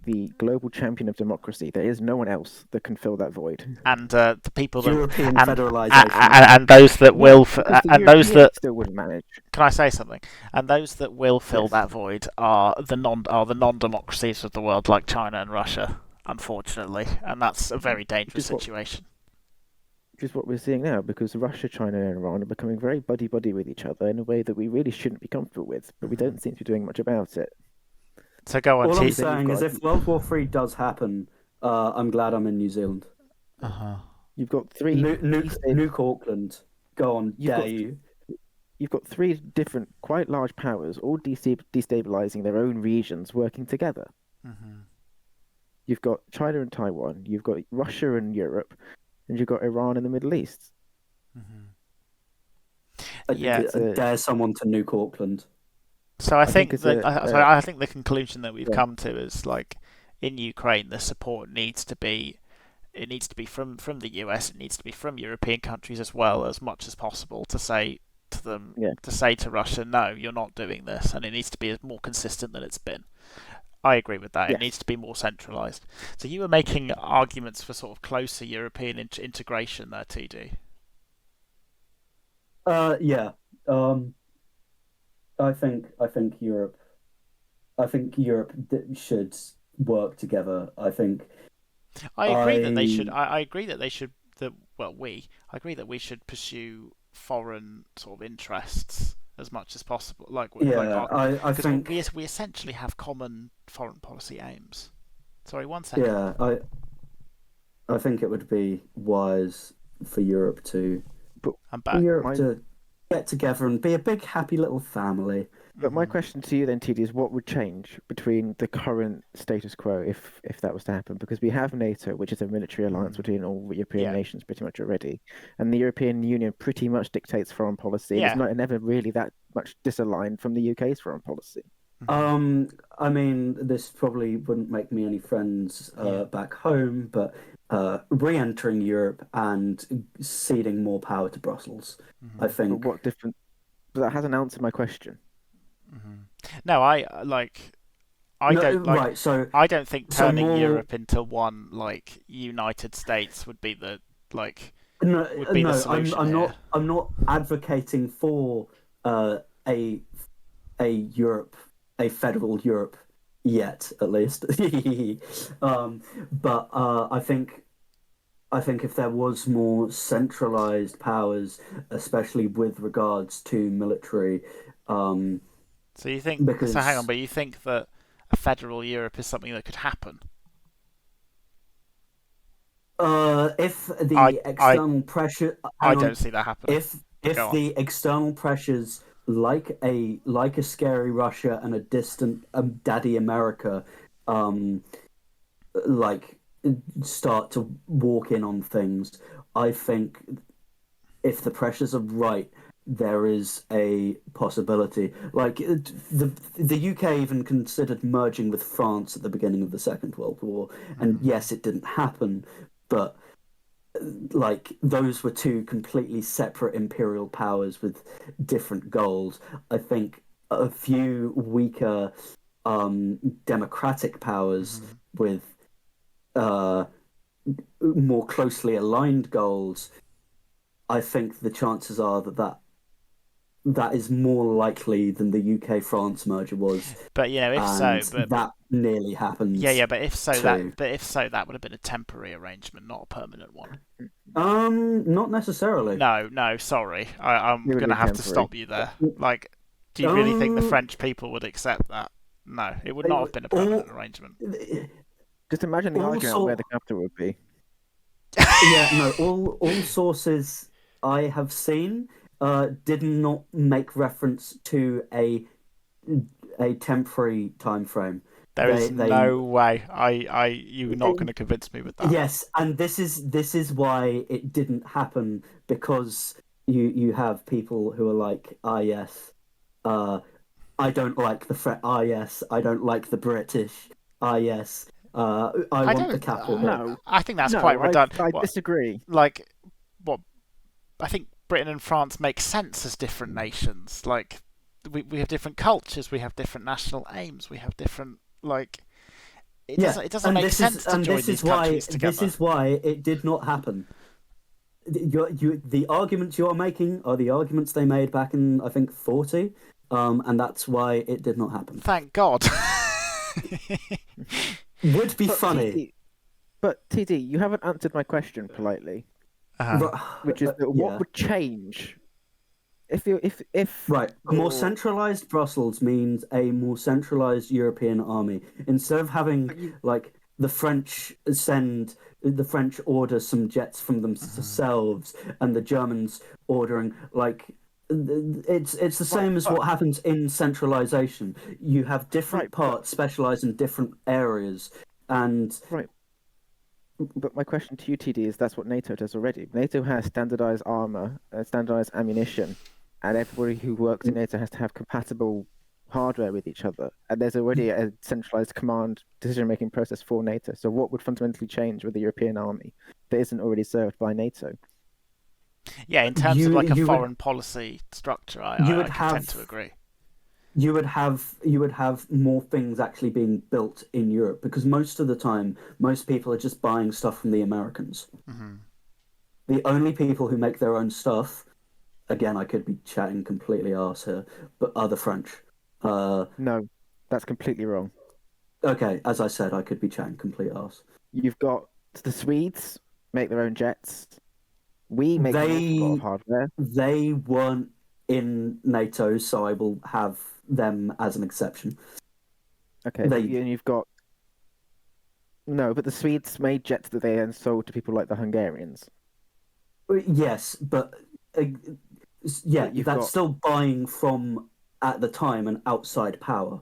the global champion of democracy, there is no one else that can fill that void. the people that European and, federalization. and those that will Because the and those Europeans that still wouldn't manage. can I say something? And those that will fill Yes. that void are the non-democracies of the world, like China and Russia, unfortunately, and that's a very dangerous situation. Which is what we're seeing now, because Russia, China, and Iran are becoming very buddy-buddy with each other in a way that we really shouldn't be comfortable with, but we don't seem to be doing much about it. So go on, All I'm T. saying is, if World War III does happen, I'm glad I'm in New Zealand. You've got three Nuke Auckland. Go on, You've dare got- you. You've got three different, quite large powers, all destabilizing their own regions, working together. You've got China and Taiwan, you've got Russia and Europe, and you've got Iran in the Middle East. Yeah. I dare someone to nuke Auckland. So I think it's that a- I think the conclusion that we've Yeah. come to is like in Ukraine, the support needs to be from the US, it needs to be from European countries as well, as much as possible, to say to them, Yeah. to say to Russia, no, you're not doing this, and it needs to be more consistent than it's been. I agree with that. Yes. It needs to be more centralised. So you were making arguments for sort of closer European integration there, TD. Yeah. I think Europe. I think Europe should work together. I think. I agree that they should. I agree that they should. I agree that we should pursue foreign sort of interests as much as possible. I think. We essentially have common foreign policy aims. Sorry, 1 second. Yeah, I think it would be wise for Europe to I'm back. to get together and be a big happy little family. But my question to you then, TD, is what would change between the current status quo if that was to happen? Because we have NATO, which is a military alliance between all European nations pretty much already, and the European Union pretty much dictates foreign policy. Yeah. It's not never really that much disaligned from the UK's foreign policy. I mean, this probably wouldn't make me any friends back home, but re-entering Europe and ceding more power to Brussels, I think. But what different? But that hasn't answered my question. No, I don't like. Right, so I don't think so turning more- Europe into one like United States would be the like. no, would be the no, solution I'm here. not. I'm not advocating for a Europe, a federal Europe yet, at least. But I think if there was more centralized powers, especially with regards to military. So you think? Because- So hang on, but you think that a federal Europe is something that could happen? If the I- external pressure, I hang on. don't see that happening. If Go on. the external pressures like a scary Russia and a distant daddy America like start to walk in on things, I think if the pressures are right, there is a possibility. Like the UK even considered merging with France at the beginning of the Second World War, and yes, it didn't happen, but like those were two completely separate imperial powers with different goals. I think a few weaker democratic powers with more closely aligned goals, I think the chances are that is more likely than the UK-France merger was. But you know, if and so, but that nearly happens. yeah, but if so, too. that would have been a temporary arrangement, not a permanent one. Not necessarily. No, sorry, I'm It would going to be have to temporary. stop you there. Like, do you really think the French people would accept that? No, it would not have been a permanent arrangement. Just imagine the argument Also- where the capital would be. Yeah, no. All sources I have seen did not make reference to a temporary time frame. There is They no way. You're not going to convince me with that. Yes, and this is why it didn't happen, because you have people who are like, ah yes, I don't like the ah yes, I don't like the British, ah yes, I I want the don't. capital here. No, I think that's no, quite redundant. I disagree. Like, what? I think Britain and France make sense as different nations. Like, we have different cultures, we have different national aims, we have different It doesn't make sense to join these countries together. This is why it did not happen. The arguments you are making are the arguments they made back in, I think, 40, and that's why it did not happen. Thank God. Would be funny. But TD, you haven't answered my question politely, which is what would change if right, more centralized Brussels means a more centralized European army. Instead of having like the French order some jets from themselves, and the Germans ordering it's the same as what happens in centralization. You have different parts specialized in different areas, and But my question to you, TD, is that's what NATO does already. NATO has standardized armor, standardized ammunition, and everybody who works in NATO has to have compatible hardware with each other. And there's already a centralized command decision-making process for NATO. So what would fundamentally change with the European army that isn't already served by NATO? Yeah, in terms of a foreign policy structure, I tend to agree. You would have more things actually being built in Europe, because most of the time, most people are just buying stuff from the Americans. Mm-hmm. The only people who make their own stuff, again, I could be chatting completely arse here, but are the French. No, that's completely wrong. Okay, as I said, I could be chatting complete arse. You've got the Swedes make their own jets. We make a lot of hardware. They weren't in NATO, so I will have them as an exception. Okay, and you've got but the Swedes made jets that they then sold to people like the Hungarians. Yes, but that's still buying from, at the time, an outside power.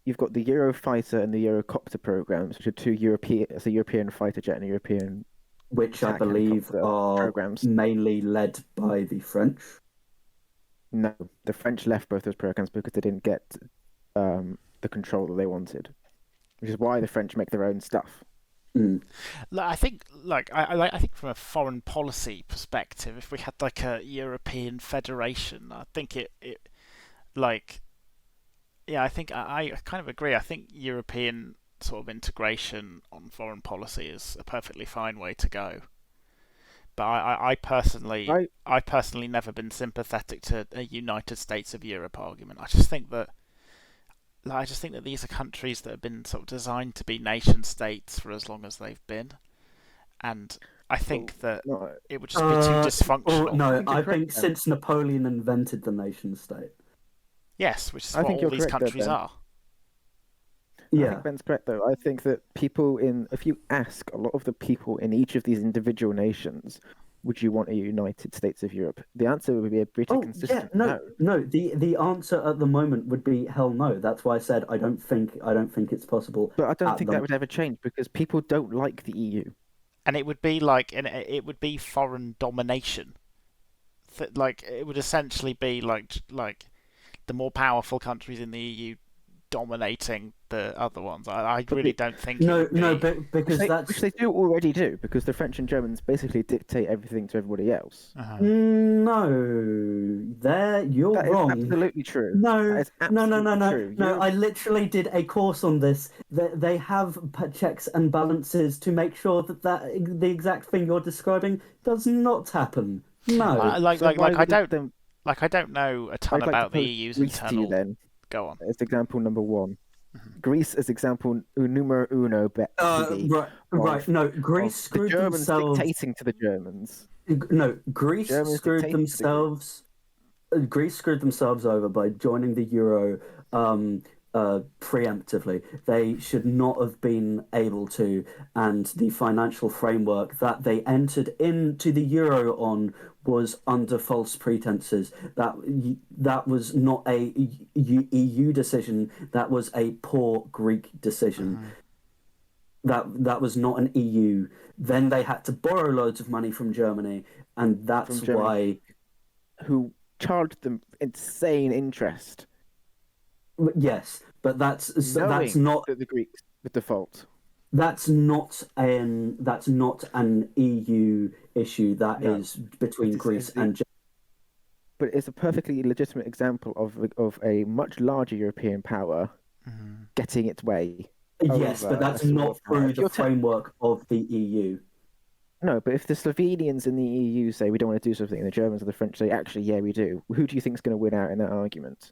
You've got the Eurofighter and the Eurocopter programs, which are two European fighter jet and a European, which I believe are programs mainly led by the French. No, the French left both those programs because they didn't get the control that they wanted, which is why the French make their own stuff. Mm. I think, I think from a foreign policy perspective, if we had a European federation, I think I think I kind of agree. I think European sort of integration on foreign policy is a perfectly fine way to go. But I personally never been sympathetic to a United States of Europe argument. I just think that these are countries that have been sort of designed to be nation states for as long as they've been, and I think that it would just be too dysfunctional. I think since Napoleon invented the nation state. Yes, which is what all these countries are. Yeah. I think Ben's correct, though. I think that if you ask a lot of the people in each of these individual nations, would you want a United States of Europe? The answer would be a pretty consistent no. The answer at the moment would be hell no. That's why I said I don't think it's possible. But I don't think that would ever change, because people don't like the EU. And it would be it would be foreign domination. It would essentially be like the more powerful countries in the EU dominating the other ones. I really don't think because which they do already do, because the French and Germans basically dictate everything to everybody else. No, you're wrong. That is absolutely true. No. True. No, I literally did a course on this. They have checks and balances to make sure that the exact thing you're describing does not happen. No, I don't know a ton about the EU's internal. Then. Go on. As example number one. Mm-hmm. Greece as example numero uno. Right. No, Greece screwed themselves. Dictating to the Germans. No, Greece screwed themselves. Greece screwed themselves over by joining the euro preemptively. They should not have been able to, and the financial framework that they entered into the euro on was under false pretenses. That was not a EU decision. That was a poor Greek decision. Mm-hmm. That was not an EU. Then they had to borrow loads of money from Germany, and From that's Germany, why. who charged them insane interest, Yes, but that's knowing not that the Greeks would default. that's not an EU issue. That No, is but between this is Greece the and but it's a perfectly legitimate example of a much larger European power Mm-hmm. getting its way yes, but over a that's small not power. through the framework of the EU. No, but if the Slovenians in the EU say we don't want to do something, and the Germans and the French say actually, yeah, we do, who do you think is going to win out in that argument?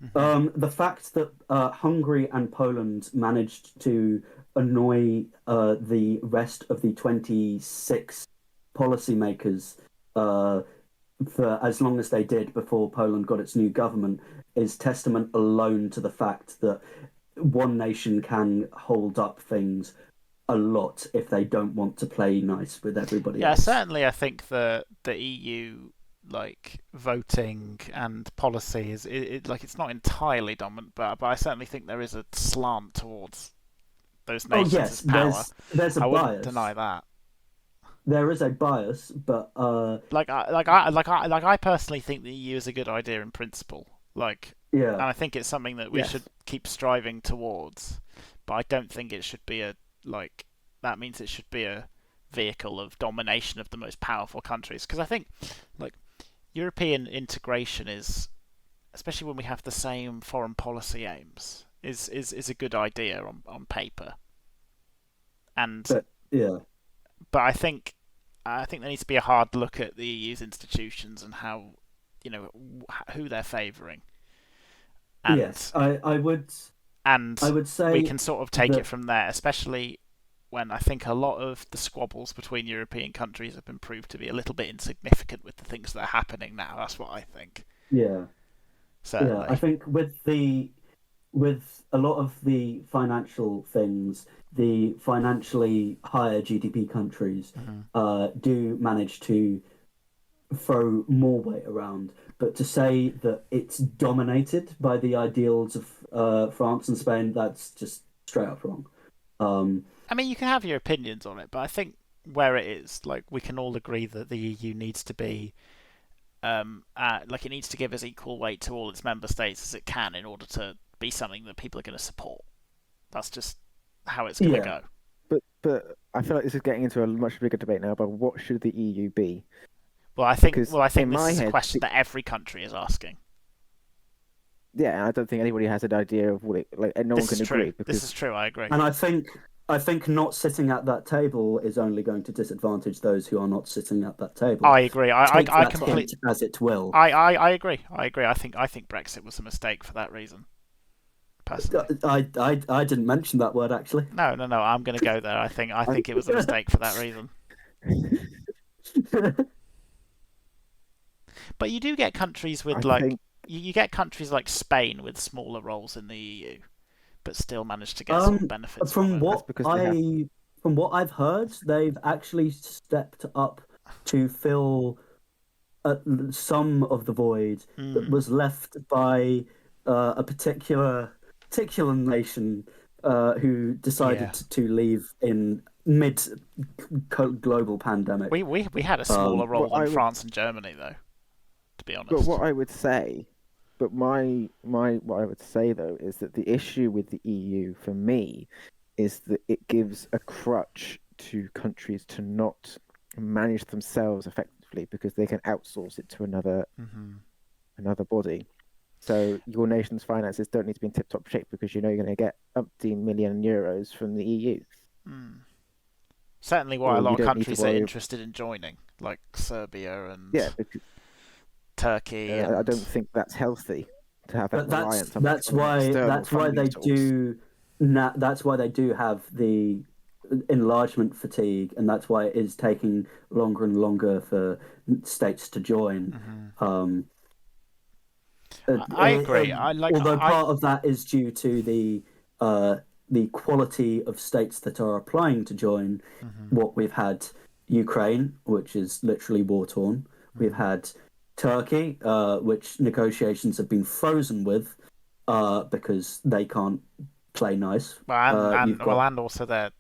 Mm-hmm. The fact that Hungary and Poland managed to annoy the rest of the 26 policymakers uh, for as long as they did before Poland got its new government is testament alone to the fact that one nation can hold up things a lot if they don't want to play nice with everybody Yeah, else. certainly. I think the EU like voting and policy like it's not entirely dominant, but I certainly think there is a slant towards those Oh nations yes, as power. there's a I wouldn't deny bias. that. There is a bias, but I personally think the EU is a good idea in principle. yeah, And I think it's something that we Yes, should keep striving towards. But I don't think it should be like that means it should be a vehicle of domination of the most powerful countries. Because I think like European integration is, especially when we have the same foreign policy aims, is a good idea on paper. And but yeah, but I think there needs to be a hard look at the EU's institutions and how who they're favouring, yes, and I and would we say can sort of take it that from there, especially when I think a lot of the squabbles between European countries have been proved to be a little bit insignificant with the things that are happening now. That's what I think, yeah, yeah, I certainly. think with a lot of the financial things, the financially higher GDP countries Mm-hmm. do manage to throw more weight around. But to say that it's dominated by the ideals of France and Spain, that's just straight up wrong. Um, I mean, you can have your opinions on it, but I think where it is, like, we can all agree that the EU needs to be like it needs to give as equal weight to all its member states as it can in order to be something that people are going to support. That's just how it's going to yeah, go. but I feel like this is getting into a much bigger debate now about what should the EU be? Well, I think Because well, I think in this my is a head, question that every country is asking. yeah, I don't think anybody has an idea of what it like, and no one This can is true. agree This because is true. I agree. and I think not sitting at that table is only going to disadvantage those who are not sitting at that table. I agree. Take that hint as it will. I agree. I agree. I think Brexit was a mistake for that reason. Personally, I didn't mention that word actually. no, no, no. I'm going to go there. I think it was a mistake for that reason. But you do get countries I with like think you get countries like Spain with smaller roles in the EU, but still manage to get sort of Um, benefits from from it. that's what because they have. I from what I've heard, they've actually stepped up to fill some of the void that Mm, was left by a particular nation who decided yeah, to leave in mid global pandemic. we had a smaller Um, What role than I would, France and Germany though, to be but honest. what I would say, but my what I would say though is that the issue with the EU for me is that it gives a crutch to countries to not manage themselves effectively because they can outsource it to Hmm. another body. So your nation's finances don't need to be in tip-top shape because you know you're going to get umpteen million euros from the EU, Mm. Certainly, why a or lot you of don't need to countries are worry. interested in joining, like Serbia and Yeah, because Turkey I and don't think that's healthy to have that but that's reliance that's on an why external that's why funding they source. do that's why they do have the enlargement fatigue, and that's why it is taking longer and longer for states to join. hmm Um, I agree. Although part of that is due to the quality of states that are applying to join. What we've had Ukraine, which is literally war torn. We've had Turkey, which negotiations have been frozen with because they can't play nice. and also their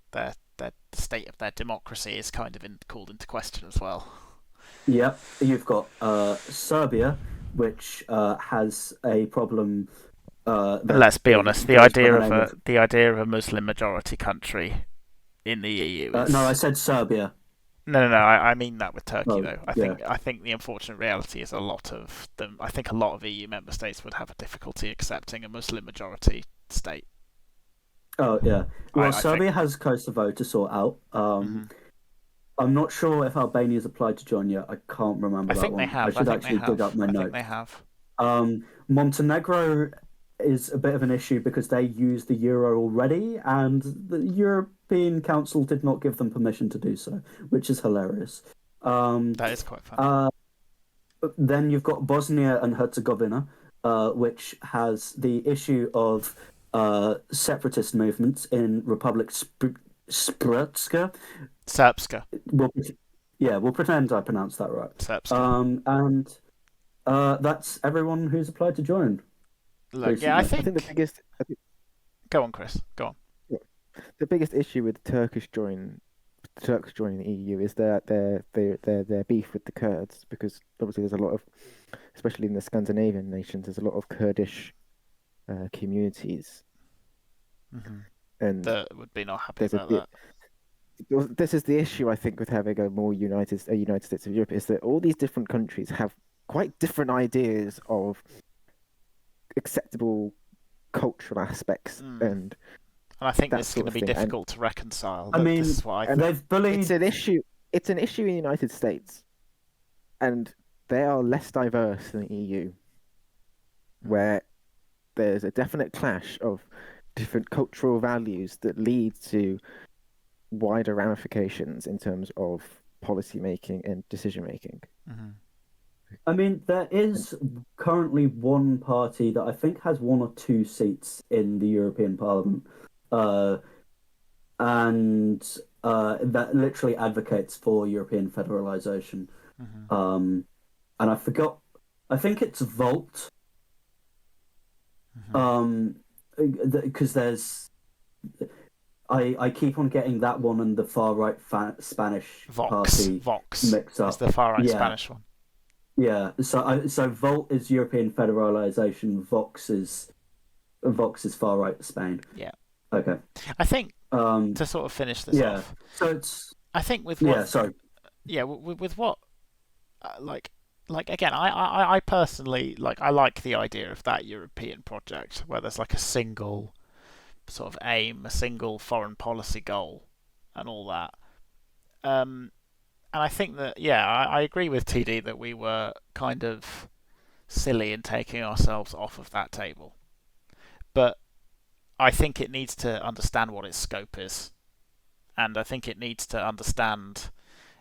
state of their democracy is kind of called into question as well. Yep, you've got Serbia, which has a problem. And let's be honest, the idea of a Muslim majority country in the EU is... no, I said Serbia. No. I mean that with Turkey, though. Yeah. I think the unfortunate reality is a lot of them. I think a lot of EU member states would have a difficulty accepting a Muslim majority state. Oh yeah. Well, Serbia has Kosovo to sort out. I'm not sure if Albania's applied to join yet. I can't remember that one. They have. I should actually dig up my notes. I think they have. Montenegro is a bit of an issue because they use the euro already, and the European Council did not give them permission to do so, which is hilarious. That is quite funny. Then you've got Bosnia and Herzegovina, which has the issue of separatist movements in Republic Srpska. We'll pretend I pronounced that right. Srpska. And that's everyone who's applied to join. Look, yeah, I think the biggest. Go on, Chris. Go on. The biggest issue with Turks joining the EU is their beef with the Kurds, because obviously there's a lot of, especially in the Scandinavian nations, there's a lot of Kurdish communities, and that would be not happy about that. This is the issue, I think, with having a more United States of Europe, is that all these different countries have quite different ideas of acceptable cultural aspects, and I think this is going to be difficult to reconcile. I mean, they've bullied. It's an issue. It's an issue in the United States, and they are less diverse than the EU, where there's a definite clash of different cultural values that lead to wider ramifications in terms of policy making and decision making. I mean, there is currently one party that I think has 1 or 2 seats in the European Parliament, and that literally advocates for European federalization. And I forgot, I think it's Volt, because there's... I keep on getting that one and the far right Spanish party mixed up. It's the far right Spanish one. Yeah, so Volt is European federalization. Vox is far right Spain. Yeah. Okay. I think to sort of finish this off. So it's. I think with with what, like again, I personally I like the idea of that European project where there's like a single sort of aim, a single foreign policy goal, and all that. And I think that, I agree with TD that we were kind of silly in taking ourselves off of that table. But I think it needs to understand what its scope is. And I think it needs to understand,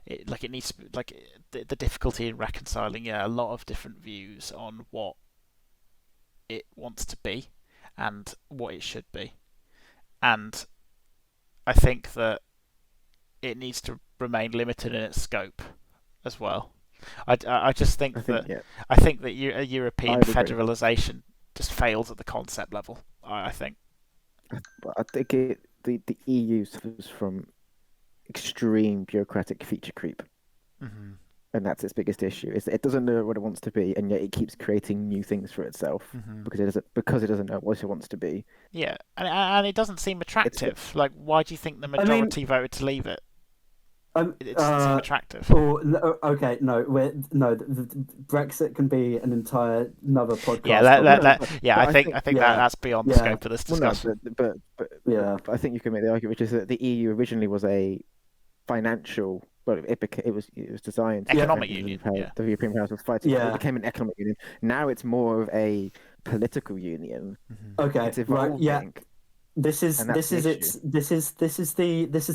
the difficulty in reconciling, a lot of different views on what it wants to be and what it should be. And I think that it needs to remain limited in its scope as well. I just think I think that European federalization just fails at the concept level. I think. I think the EU suffers from extreme bureaucratic feature creep, and that's its biggest issue. Is that it doesn't know what it wants to be, and yet it keeps creating new things for itself because it doesn't know what it wants to be. Yeah, and it doesn't seem attractive. Like, why do you think the majority voted to leave it? It doesn't seem attractive. Okay, Brexit can be an entire another podcast. I think that's beyond the scope of this discussion. But I think you can make the argument, which is that the EU originally was a financial. Well, it was designed to economic union. The European powers was fighting. Yeah. It became an economic union. Now it's more of a political union. Okay, it's evolving. Right? Yeah. This is the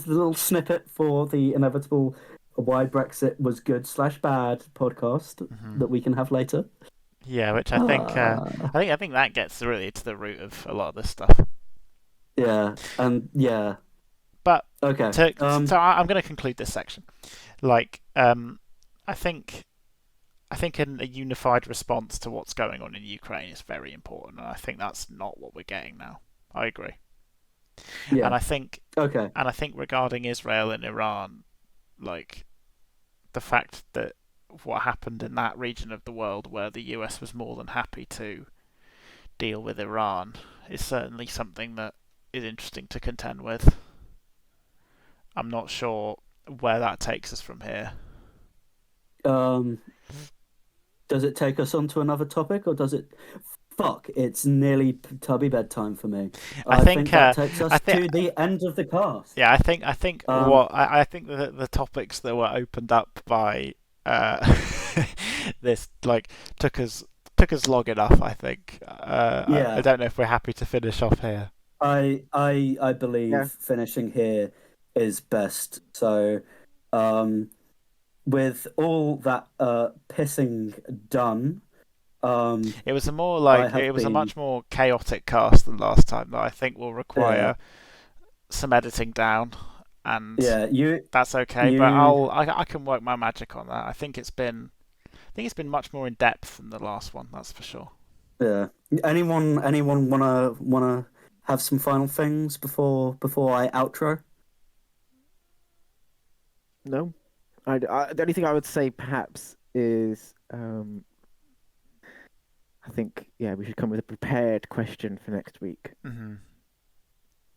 little snippet for the inevitable why Brexit was good / bad podcast that we can have later. Yeah, which I think Ah, I think that gets really to the root of a lot of this stuff. yeah, and yeah. But Okay. I'm going to conclude this section. Like, I think a unified response to what's going on in Ukraine is very important, and I think that's not what we're getting now. I agree, and Yeah. I think Okay. regarding Israel and Iran, like the fact that what happened in that region of the world where the US was more than happy to deal with Iran is certainly something that is interesting to contend with. I'm not sure where that takes us from here. Um, does it take us on to another topic, or does it? Fuck! It's nearly tubby bedtime for me. I I think think that takes I us think to the end of the cast. yeah, I think Um, I think that the topics that were opened up by this like took us long enough. I think I yeah, don't know if we're happy to finish off here. I believe Yeah. finishing here is best. So, um, with all that pissing done, It was a more I like have it was a been much more chaotic cast than last time that I think will yeah require some editing down, and yeah that's okay. But you I can work my magic on that. I think it's been much more in depth than the last one. That's for sure. yeah. Anyone wanna have some final things before I outro? No, the only thing I would say perhaps is I think we should come with a prepared question for next week. Hmm.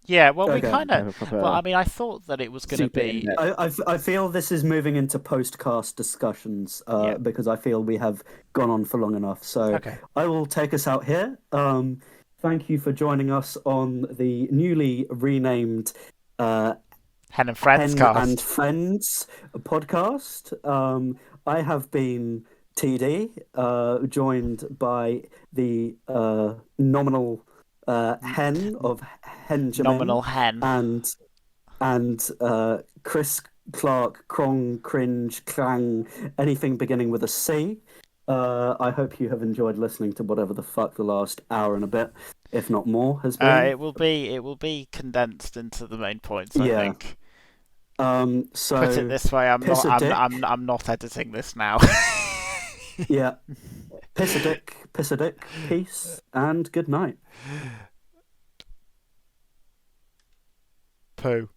Yeah, well, we Okay. kind of. Have a Well, I proper mean, I thought that it was going to super in be. depth. I feel this is moving into postcast discussions Yeah. because I feel we have gone on for long enough. So Okay. I will take us out here. Thank you for joining us on the newly renamed Hen and Friends Hen and cast. Friends podcast. I have been TD, joined by the nominal hen of Nominal Henjamin hen. and Chris Clark, Krong, Cringe, Clang, anything beginning with a C. I hope you have enjoyed listening to whatever the fuck the last hour and a bit, if not more, has been. It will be condensed into the main points. I Yeah. think. Put it So this way, piss a dick. I'm not editing this now. Yeah. Piss a dick, peace, and good night. Poo.